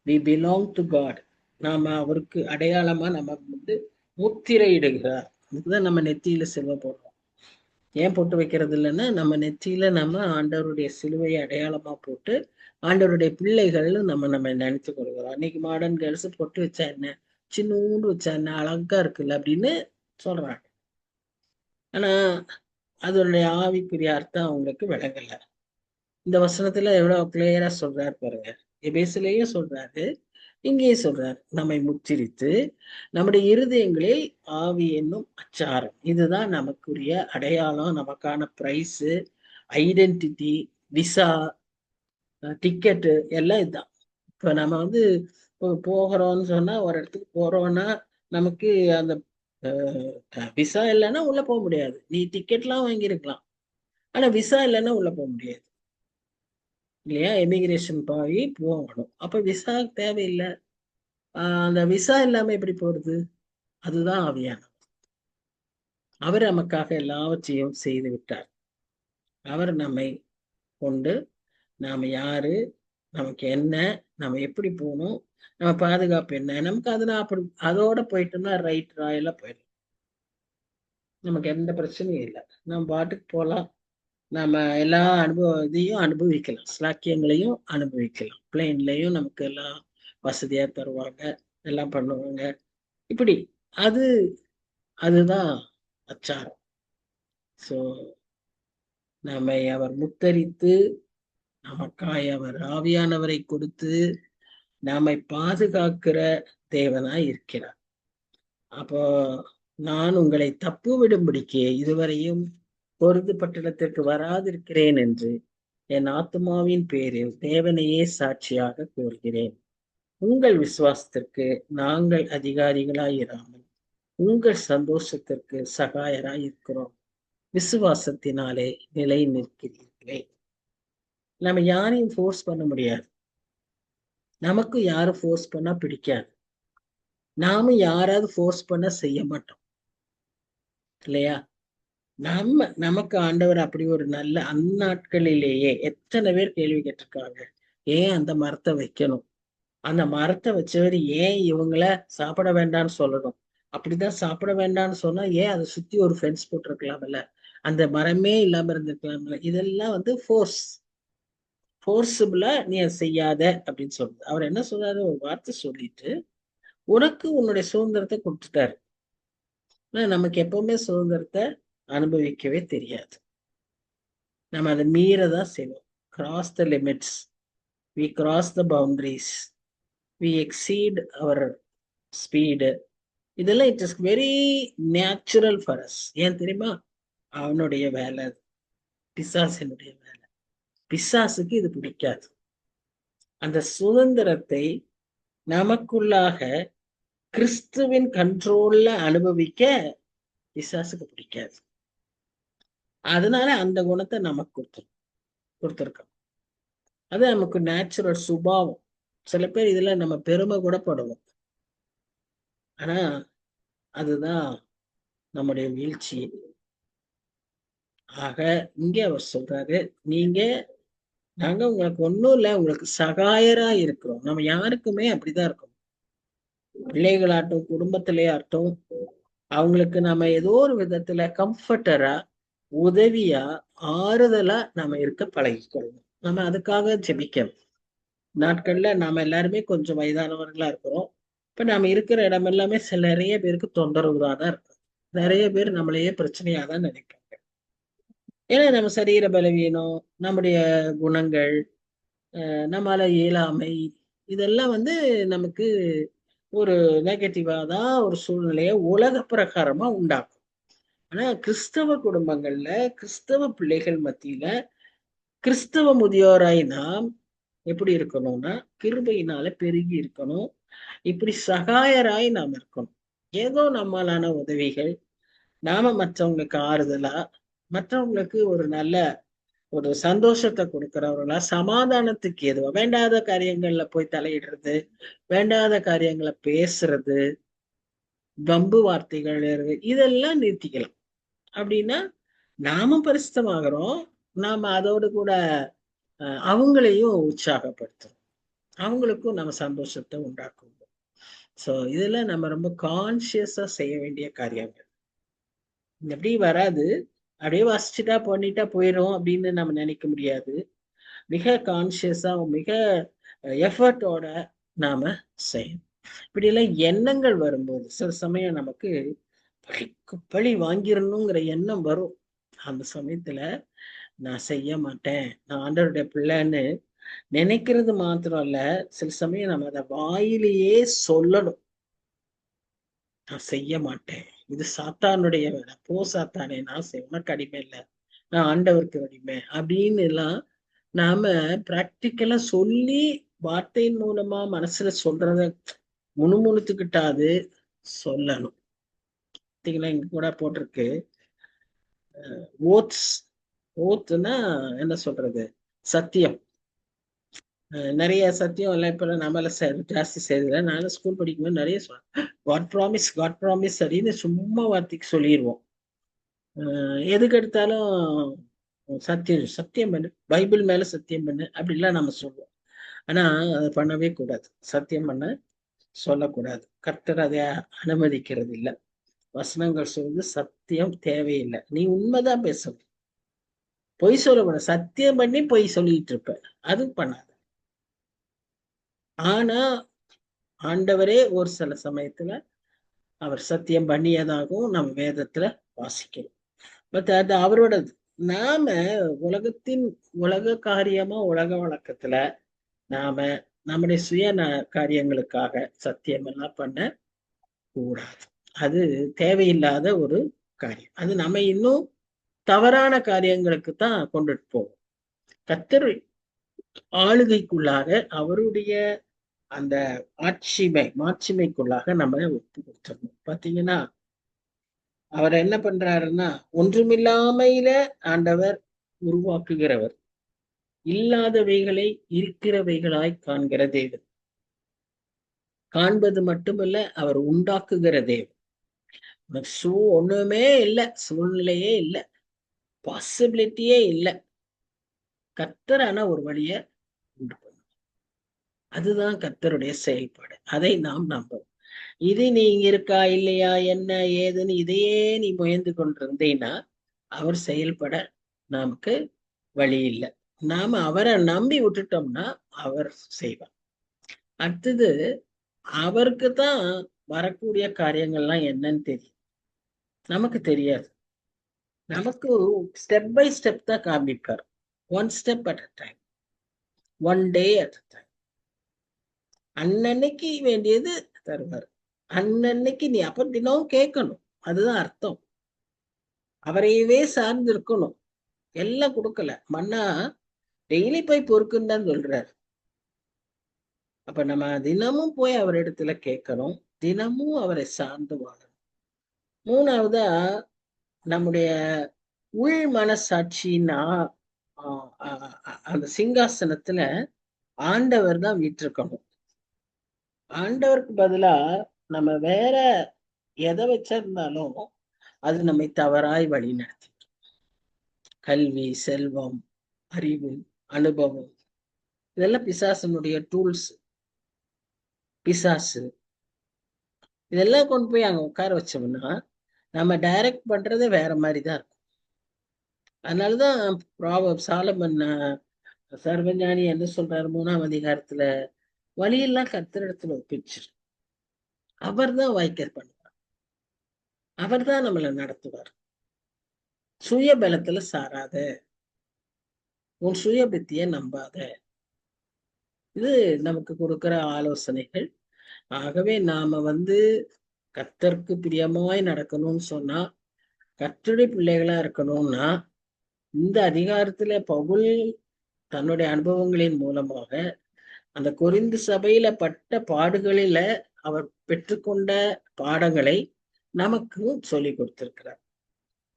we belong to God. நாம அவருக்கு அடையாளமா நம்ம முத்திரை இடுகிறார். இதுதான் நம்ம நெத்தியில சிலுவை போடுறோம். ஏன் போட்டு வைக்கிறது இல்லைன்னா, நம்ம நெத்தியில நம்ம ஆண்டவருடைய சிலுவையை அடையாளமா போட்டு ஆண்டவருடைய பிள்ளைகள் நம்ம நினைத்து கொள்கிறோம். அன்னைக்கு மாடர்ன் கேர்ள்ஸ் பொட்டு வச்சா என்ன, சின்னூண்டு வச்சா என்ன, அழகா இருக்குல்ல அப்படின்னு சொல்றாங்க. ஆனா அதனுடைய ஆவிக்குரிய அர்த்தம் அவங்களுக்கு விளங்கல. இந்த வசனத்துல எவ்வளவு கிளியரா சொல்றாரு பாருங்க. எபேசிலேயும் சொல்றாரு, இங்கேயும் சொல்றாரு, நம்மை முத்திரித்து நம்முடைய இருதயங்களில் ஆவி என்னும் அச்சாரம். இதுதான் நமக்குரிய அடையாளம், நமக்கான பிரைஸ், ஐடென்டிட்டி, விசா, டிக்கெட்டு எல்லாம் இதுதான். இப்ப நம்ம போகிறோம்னு சொன்னா, ஒரு இடத்துக்கு போறோம்னா நமக்கு அந்த விசா இல்லைன்னா உள்ள போக முடியாது. நீ டிக்கெட்லாம் வாங்கியிருக்கலாம், ஆனா விசா இல்லைன்னா உள்ள போக முடியாது இல்லையா? எமிகிரேஷன் போய் போகணும். அப்ப விசா தேவையில்லை. அந்த விசா இல்லாம எப்படி போறது? அதுதான் ஆவியானவர். அவர் நமக்காக எல்லாவற்றையும் செய்து விட்டார். அவர் நம்மை கொண்டு நாம யாரு, நமக்கு என்ன, நம்ம எப்படி போகணும், நம்ம பாதுகாப்பு என்ன, நமக்கு அதெல்லாம் அப்படி அதோட போயிட்டோம்னா ரைட் ராயெல்லாம் போயிடும். நமக்கு எந்த பிரச்சனையும் இல்லை. நம்ம பாட்டுக்கு போகலாம். நம்ம எல்லா இதையும் அனுபவிக்கலாம், ஸ்லாக்கியங்களையும் அனுபவிக்கலாம். பிளேன்லையும் நமக்கு எல்லாம் வசதியா தருவாங்க, எல்லாம் பண்ணுவாங்க. இப்படி அதுதான் அச்சாரம். சோ நம்மை அவர் முத்தரித்து நமக்காய் அவர் ஆவியானவரை கொடுத்து நம்மை பாதுகாக்கிற தேவனாய் இருக்கிறார். அப்போ நான் உங்களை தப்பு விடும்படிக்கு இதுவரையும் பொருது பட்டணத்திற்கு வராதிருக்கிறேன் என்று என் ஆத்மாவின் பேரில் தேவனையே சாட்சியாக கூறுகிறேன். உங்கள் விசுவாசத்திற்கு நாங்கள் அதிகாரிகளாயிராமல் உங்கள் சந்தோஷத்திற்கு சகாயராய் இருக்கிறோம். விசுவாசத்தினாலே நிலை நிற்கிறீர்களே. நம்ம யாரையும் ஃபோர்ஸ் பண்ண முடியாது. நமக்கு யாரும் ஃபோர்ஸ் பண்ணா பிடிக்காது. நாம யாராவது ஃபோர்ஸ் பண்ண செய்ய மாட்டோம் இல்லையா? நமக்கு ஆண்டவர் அப்படி ஒரு நல்ல அந்நாட்களிலேயே எத்தனை பேர் கேள்வி கேட்டிருக்காங்க, ஏன் அந்த மரத்தை வைக்கணும், அந்த மரத்தை வச்சவர் ஏன் இவங்கள சாப்பிட வேண்டாம்னு சொல்லணும், அப்படிதான் சாப்பிட வேண்டாம்னு சொன்னா ஏன் அதை சுத்தி ஒரு ஃபென்ஸ் போட்டிருக்கலாம்ல, அந்த மரமே இல்லாம இருந்திருக்கலாம்ல. இதெல்லாம் வந்து ஃபோர்ஸபிளா நீ அதை செய்யாத அப்படின்னு சொல்றது. அவர் என்ன சொல்றாரு, ஒரு வார்த்தை சொல்லிட்டு உனக்கு உன்னுடைய சுதந்திரத்தை கொடுத்துட்டாரு. ஆனா நமக்கு எப்பவுமே சுதந்திரத்தை அனுபவிக்கவே தெரியாது. நம்ம அதை மீறதான் செய்வோம். Cross the limits, we cross the boundaries, we exceed our speed. இதெல்லாம் it is very natural for us. ஏன் தெரியுமா? அவனுடைய வேலை, பிசாசினுடைய வேலை. பிசாசுக்கு இது பிடிக்காது. அந்த சுதந்திரத்தை நமக்குள்ளாக கிறிஸ்துவின் கண்ட்ரோல்ல அனுபவிக்க பிசாசுக்கு பிடிக்காது. அதனால அந்த குணத்தை நமக்கு கொடுத்துருக்கோம். அது நமக்கு நேச்சுரல் சுபாவம். சில பேர் இதுல நம்ம பெருமை கூட படுவோம். ஆனா அதுதான் நம்முடைய வீழ்ச்சி. ஆக இங்க அவர் சொல்றாரு, நாங்க உங்களுக்கு ஒண்ணும் இல்லை, உங்களுக்கு சகாயரா இருக்கிறோம். நம்ம யாருக்குமே அப்படிதான் இருக்கோம். பிள்ளைகளாட்டும் குடும்பத்திலே ஆட்டும் அவங்களுக்கு நம்ம ஏதோ ஒரு விதத்துல கம்ஃபர்டரா, உதவியா, ஆறுதலா நம்ம இருக்க பழகிக்கொள்ளணும். நம்ம அதுக்காக ஜெபிக்கணும். நாட்கள்ல நாம எல்லாருமே கொஞ்சம் வயதானவர்களா இருக்கிறோம். இப்ப நாம இருக்கிற இடம் எல்லாமே நிறைய பேருக்கு தொந்தரவுதான் இருக்கும். நிறைய பேர் நம்மளையே பிரச்சனையா தான் நினைப்பாங்க. ஏன்னா நம்ம சரீர பலவீனம், நம்முடைய குணங்கள், நம்மளால இயலாமை, இதெல்லாம் வந்து நமக்கு ஒரு நெகட்டிவா தான் ஒரு சூழ்நிலையை உலக பிரகாரமா உண்டாக்கும். ஆனா கிறிஸ்தவ குடும்பங்கள்ல, கிறிஸ்தவ பிள்ளைகள் மத்தியில, கிறிஸ்தவ முதியோராய் நாம் எப்படி இருக்கணும்னா கிருபையினால பெருகி இருக்கணும். இப்படி சகாயராய் நாம் இருக்கணும். ஏதோ நம்மளான உதவிகள், நாம மற்றவங்களுக்கு ஆறுதலா, மற்றவங்களுக்கு ஒரு நல்ல ஒரு சந்தோஷத்தை கொடுக்கிறவர்களா, சமாதானத்துக்கு ஏதுவா, வேண்டாத காரியங்கள்ல போய் தலையிடுறது, வேண்டாத காரியங்களை பேசுறது, வம்பு வார்த்தைகள் இதெல்லாம் நிறுத்திக்கலாம். அப்படின்னா நாமும் பரிசுத்தமாகறோம், நாம அதோடு கூட அவங்களையும் உற்சாகப்படுத்தும், அவங்களுக்கும் நம்ம சந்தோஷத்தை உண்டாக்கும். ஸோ இதெல்லாம் நம்ம ரொம்ப கான்சியஸா செய்ய வேண்டிய காரியங்கள். எப்படி வராது, அப்படியே வாசிச்சுட்டா பண்ணிட்டா போயிடும் அப்படின்னு நம்ம நினைக்க முடியாது. மிக கான்சியஸா, மிக எஃபர்ட்டோட நாம செய்யணும். இப்படி எல்லாம் எண்ணங்கள் வரும்போது சில சமயம் நமக்கு பழி வாங்கிடணுங்கிற எண்ணம் வரும். அந்த சமயத்துல நான் செய்ய மாட்டேன், நான் ஆண்டவருடைய பிள்ளைன்னு நினைக்கிறது மாத்திரம் இல்ல, சில சமயம் நம்ம அதை வாயிலேயே சொல்லணும். நான் செய்ய மாட்டேன், இது சாத்தானுடைய வேலை, போ சாத்தானே, நான் உனக்கு அடிமை இல்லை, நான் ஆண்டவருக்கு அடிமை அப்படின்னு எல்லாம் நாம பிராக்டிக்கலா சொல்லி வார்த்தையின் மூலமா மனசுல சொல்றத முணுமுணுத்துக்கிட்டாது சொல்லணும். பார்த்தீங்களா, இங்க கூட போட்டிருக்கு ஓத்ஸ். ஓத்துனா என்ன சொல்றது, சத்தியம். நிறைய சத்தியம் எல்லாம் இப்ப நம்மள ஜாஸ்தி செய்யல. நானும் ஸ்கூல் படிக்கும்போது நிறைய காட் ப்ராமிஸ், காட் ப்ராமிஸ் அப்படின்னு சும்மா வார்த்தைக்கு சொல்லிடுவோம். எதுக்கு எடுத்தாலும் சத்தியம் பண்ணு, பைபிள் மேல சத்தியம் பண்ணு அப்படிலாம் நம்ம சொல்லுவோம். ஆனா அதை பண்ணவே கூடாது. சத்தியம் பண்ண சொல்லக்கூடாது. கர்த்தர் அதை அனுமதிக்கிறது இல்லை. வசனங்கள் சொல்றது சத்தியம் தேவையில்லை, நீ உண்மைதான் பேசணும், பொய் சொல்லக்கூடாது. சத்தியம் பண்ணி பொய் சொல்லிட்டு இருப்ப, அது பண்ணாது. ஆனா ஆண்டவரே ஒரு சில சமயத்துல அவர் சத்தியம் பண்ணியதாகவும் நம்ம வேதத்துல வாசிக்கிறோம். பட் அது அவரோடது. நாம உலக காரியமா, உலக வழக்கத்துல நாம நம்முடைய சுய காரியங்களுக்காக சத்தியம் எல்லாம் பண்ண கூடாது. அது தேவையில்லாத ஒரு காரியம். அது நம்ம இன்னும் தவறான காரியங்களுக்கு தான் கொண்டுட்டு போவோம். கர்த்தர் ஆளுகைக்குள்ளாக, அவருடைய அந்த மாட்சிமைக்குள்ளாக நம்ம ஒப்பு கொடுத்துடணும். பாத்தீங்கன்னா அவர் என்ன பண்றாருன்னா, ஒன்றுமில்லாமையில ஆண்டவர் உருவாக்குகிறவர், இல்லாதவைகளை இருக்கிறவைகளாய் காண்கிற தேவன். காண்பது மட்டுமல்ல, அவர் உண்டாக்குகிற தேவன். ஒண்ணுமே இல்லை, சூழ்நிலையே இல்லை, பாசிபிலிட்டியே இல்லை, கர்த்தரான ஒரு வழியை உண்டு பண்ணும். அதுதான் கர்த்தருடைய செயல்பாடு. அதை நாம் நம்புவோம். இது நீ இங்க இருக்கா இல்லையா என்ன ஏதுன்னு இதையே நீ முயன்று கொண்டிருந்தீன்னா அவர் செயல்பட நமக்கு வழி இல்லை. நாம அவரை நம்பி விட்டுட்டோம்னா அவர் செய்வார். அடுத்தது, அவருக்கு தான் வரக்கூடிய காரியங்கள்லாம் என்னன்னு தெரியும், நமக்கு தெரியாது. நமக்கு ஸ்டெப் பை ஸ்டெப் தான் காமிப்பார். One step at a time, one day at a time. அன்னன்னைக்கு வேண்டியது தருவார். அன்னன்னைக்கு நீ அப்ப தினம் கேட்கணும், அதுதான் அர்த்தம். அவரையவே சார்ந்து இருக்கணும். எல்லாம் கொடுக்கல, மன்னா டெய்லி போய் பொறுக்குன்னு தான் சொல்றாரு. அப்ப நம்ம தினமும் போய் அவர் இடத்துல கேட்கணும், தினமும் அவரை சார்ந்து வாழணும். மூணாவதா, நம்முடைய உள் மனசாட்சின்னா அந்த சிங்காசனத்துல ஆண்டவர் தான் வீற்றிருக்கணும். ஆண்டவருக்கு பதிலா நம்ம வேற எதை வச்சிருந்தாலும் அது நம்மை தவறாய் வழி நடத்தி. கல்வி, செல்வம், அறிவு, அனுபவம், இதெல்லாம் பிசாசனுடைய டூல்ஸ். பிசாசு இதெல்லாம் கொண்டு போய் அங்க உட்கார வச்சோம்னா நம்ம டைரக்ட் பண்றதே வேற மாதிரிதான் இருக்கும். அதனாலதான் சாலமன் சர்வஞானி என்ன சொல்றாரு 3ஆம் அதிகாரத்துல, வழியெல்லாம் கர்த்தரிடத்துல ஒப்பிச்சிரு, அவர் தான் வாய்க்கர் பண்ணுவார், அவர் தான் நம்மளை நடத்துவார். சுய பலத்துல சாராத, உன் சுய புத்திய நம்பாத. இது நமக்கு கொடுக்கிற ஆலோசனைகள். ஆகவே நாம கர்த்தருக்கு பிரியமாய் நடக்கணும்னு சொன்னா, கர்த்தருடைய பிள்ளைகளா இருக்கணும்னா, இந்த அதிகாரத்துல பவுல் தன்னுடைய அனுபவங்களின் மூலமாக அந்த கொரிந்து சபையில பட்ட பாடுகளில அவர் பெற்றுக்கொண்ட பாடங்களை நமக்கு சொல்லி கொடுத்திருக்கிறார்.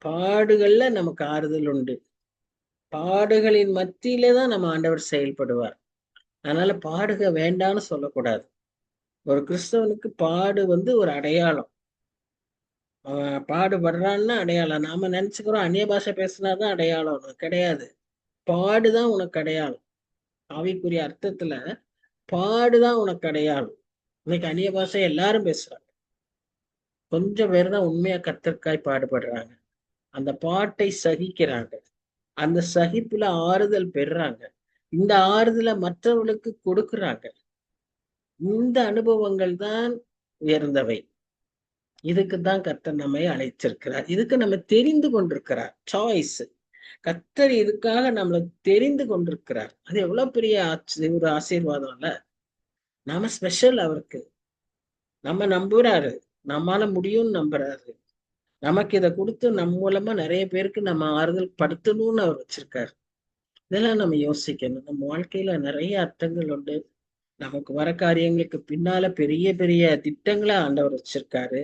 பாடுகள்ல நமக்கு ஆறுதல் உண்டு. பாடுகளின் மத்தியிலே தான் நம்ம ஆண்டவர் செயல்படுவார். அதனால பாடுக வேண்டான்னு சொல்லக்கூடாது. ஒரு கிறிஸ்தவனுக்கு பாடு ஒரு அடையாளம். அவன் பாடுபடுறான்னா அடையாளம். நாம நினைச்சுக்கிறோம் அந்நிய பாஷை பேசினாதான் அடையாளம். கிடையாது, பாடுதான் உனக்கு அடையாளம். ஆவிக்குரிய அர்த்தத்துல பாடுதான் உனக்கு அடையாளம். இன்னைக்கு அந்நிய பாஷை எல்லாரும் பேசுறாங்க, கொஞ்சம் பேர் தான் உண்மையா கர்த்தருக்காய் பாடுபடுறாங்க. அந்த பாட்டை சகிக்கிறாங்க, அந்த சகிப்புல ஆறுதல் பெறுறாங்க, இந்த ஆறுதலை மற்றவர்களுக்கு கொடுக்குறாங்க. இந்த அனுபவங்கள் தான் உயர்ந்தவை. இதுக்குதான் கர்த்தர் நம்மை அழைச்சிருக்கிறார். இதுக்கு நம்ம தெரிந்து கொண்டிருக்கிறார். சாய்ஸ். கர்த்தர் இதுக்காக நம்மளை தெரிந்து கொண்டிருக்கிறார். அது எவ்வளவு பெரிய ஒரு ஆசீர்வாதம் இல்ல. நாம ஸ்பெஷல் அவருக்கு. நம்ம நம்புறாரு, நம்மால முடியும்னு நம்புறாரு. நமக்கு இதை கொடுத்து நம்ம மூலமா நிறைய பேருக்கு நம்ம ஆறுதல் படுத்தணும்னு அவர் வச்சிருக்காரு. இதெல்லாம் நம்ம யோசிக்கணும். நம்ம வாழ்க்கையில நிறைய அர்த்தங்கள் உண்டு. நமக்கு வர காரியங்களுக்கு பின்னால பெரிய பெரிய திட்டங்களை ஆண்டவர் வச்சிருக்காரு.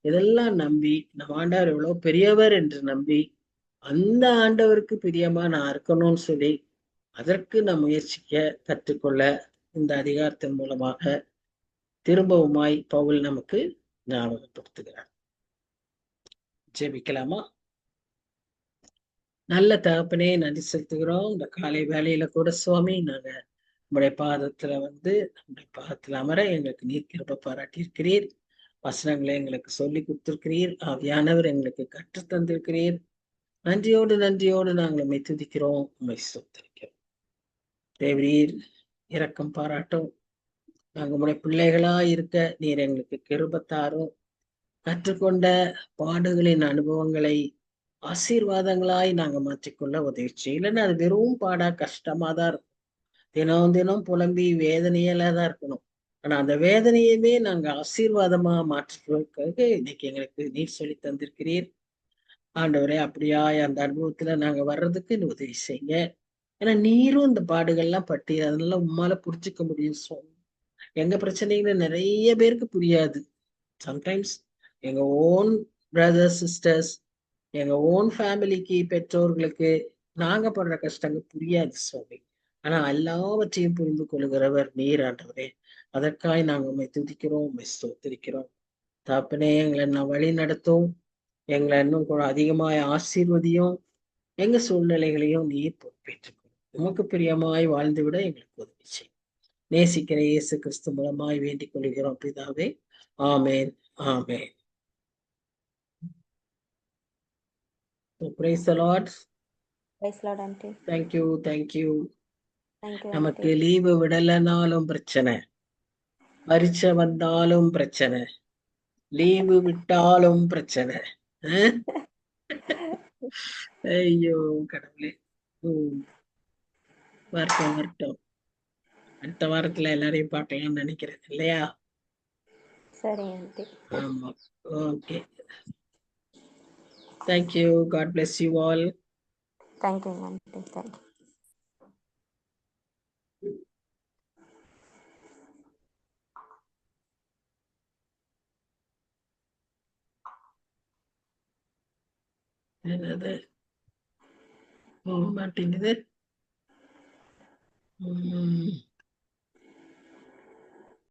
இதெல்லாம் நம்பி நம்ம ஆண்டவர் எவ்வளவு பெரியவர் என்று நம்பி அந்த ஆண்டவருக்கு பிரியமா நான் இருக்கணும்னு சொல்லி அதற்கு நான் முயற்சிக்க கற்றுக்கொள்ள இந்த அதிகாரத்தின் மூலமாக திரும்பவுமாய் பவுல் நமக்கு ஞாபகப்படுத்துகிறார். ஜெபிக்கலாமா? நல்ல தகப்பனே, நன்றி செலுத்துகிறோம். இந்த காலை வேலையில கூட சுவாமி நாங்க நம்முடைய பாதத்துல நம்முடைய பாதத்துல அமர எங்களுக்கு நீர் கிருபை பாராட்டியிருக்கிறீர். வசனங்களை எங்களுக்கு சொல்லி கொடுத்திருக்கிறீர். ஆவியானவர் எங்களுக்கு கற்று தந்திருக்கிறீர். நன்றியோடு நாங்கள் உண்மை துதிக்கிறோம், உண்மை ஸ்தோத்திரிக்கிறோம். தேவரீர் இரக்கம் பாராட்டும். நாங்க உங்களுடைய பிள்ளைகளா இருக்க நீர் எங்களுக்கு கிருபை தாரும். கற்றுக்கொண்ட பாடுகளின் அனுபவங்களை ஆசீர்வாதங்களாய் நாங்க மாற்றிக்கொள்ள உதவி செய்யும். இல்லைன்னா அது வெறும் பாடா கஷ்டமா தான் இருக்கும். தினம் தினம் புலம்பி வேதனையில தான் இருக்கணும். ஆனா அந்த வேதனையுமே நாங்க ஆசீர்வாதமா மாற்றுவதற்காக இன்னைக்கு எங்களுக்கு நீர் சொல்லி தந்திருக்கிறீர். ஆண்டவரே, அப்படியா அந்த அனுபவத்துல நாங்க வர்றதுக்கு உதவி செய்யுங்க. ஏன்னா நீரும் இந்த பாடுகள்லாம் பட்டி அதனால உம்மால புரிஞ்சுக்க முடியும் சுவாமி. எங்க பிரச்சனைகள் நிறைய பேருக்கு புரியாது. சம்டைம்ஸ் எங்க ஓன் பிரதர்ஸ் சிஸ்டர்ஸ், எங்க ஓன் ஃபேமிலிக்கு, பெற்றோர்களுக்கு நாங்க படுற கஷ்டங்கள் புரியாது சுவாமி. ஆனா எல்லாவற்றையும் புரிந்து கொள்கிறவர் நீர் ஆண்டவரே. அதற்காக நாங்க உண்மை துதிக்கிறோம், உண்மை ஸ்தோத்திரிக்கிறோம். தாப்பனே, எங்களை நான் வழி நடத்தும், எங்களை இன்னும் கூட அதிகமாய் ஆசீர்வதியும். எங்க சூழ்நிலைகளையும் நீர் பொறுப்பேற்றுக்கணும். உமக்கு பிரியமாய் வாழ்ந்துவிட எங்களுக்கு உதவி செய்யும். நேசிக்கிற இயேசு கிறிஸ்து மூலமாய் வேண்டிக் கொள்கிறோம் பிதாவே, ஆமென். ஆமென். So praise the Lord. Praise Lord aunty. Thank you. Thank you. Thank you நமக்கு ஆண்டி. லீவு விடலைனாலும் பிரச்சனை, பரீட்சை வந்தாலும் பிரச்சனை, லீவு விட்டாலும் பிரச்சனை. அஹ்? ஐயோ கடவுளே. ம், வரட்டும் வரட்டும். அடுத்த வாரத்துல எல்லாரையும் பார்க்கலாம்னு நினைக்கிறேன் இல்லையா? சரி ஆண்டி. ஆமா. Okay. Thank you. God bless you all. Thank you aunty. Thank you. என்னது போக மாட்டேங்குது. ம்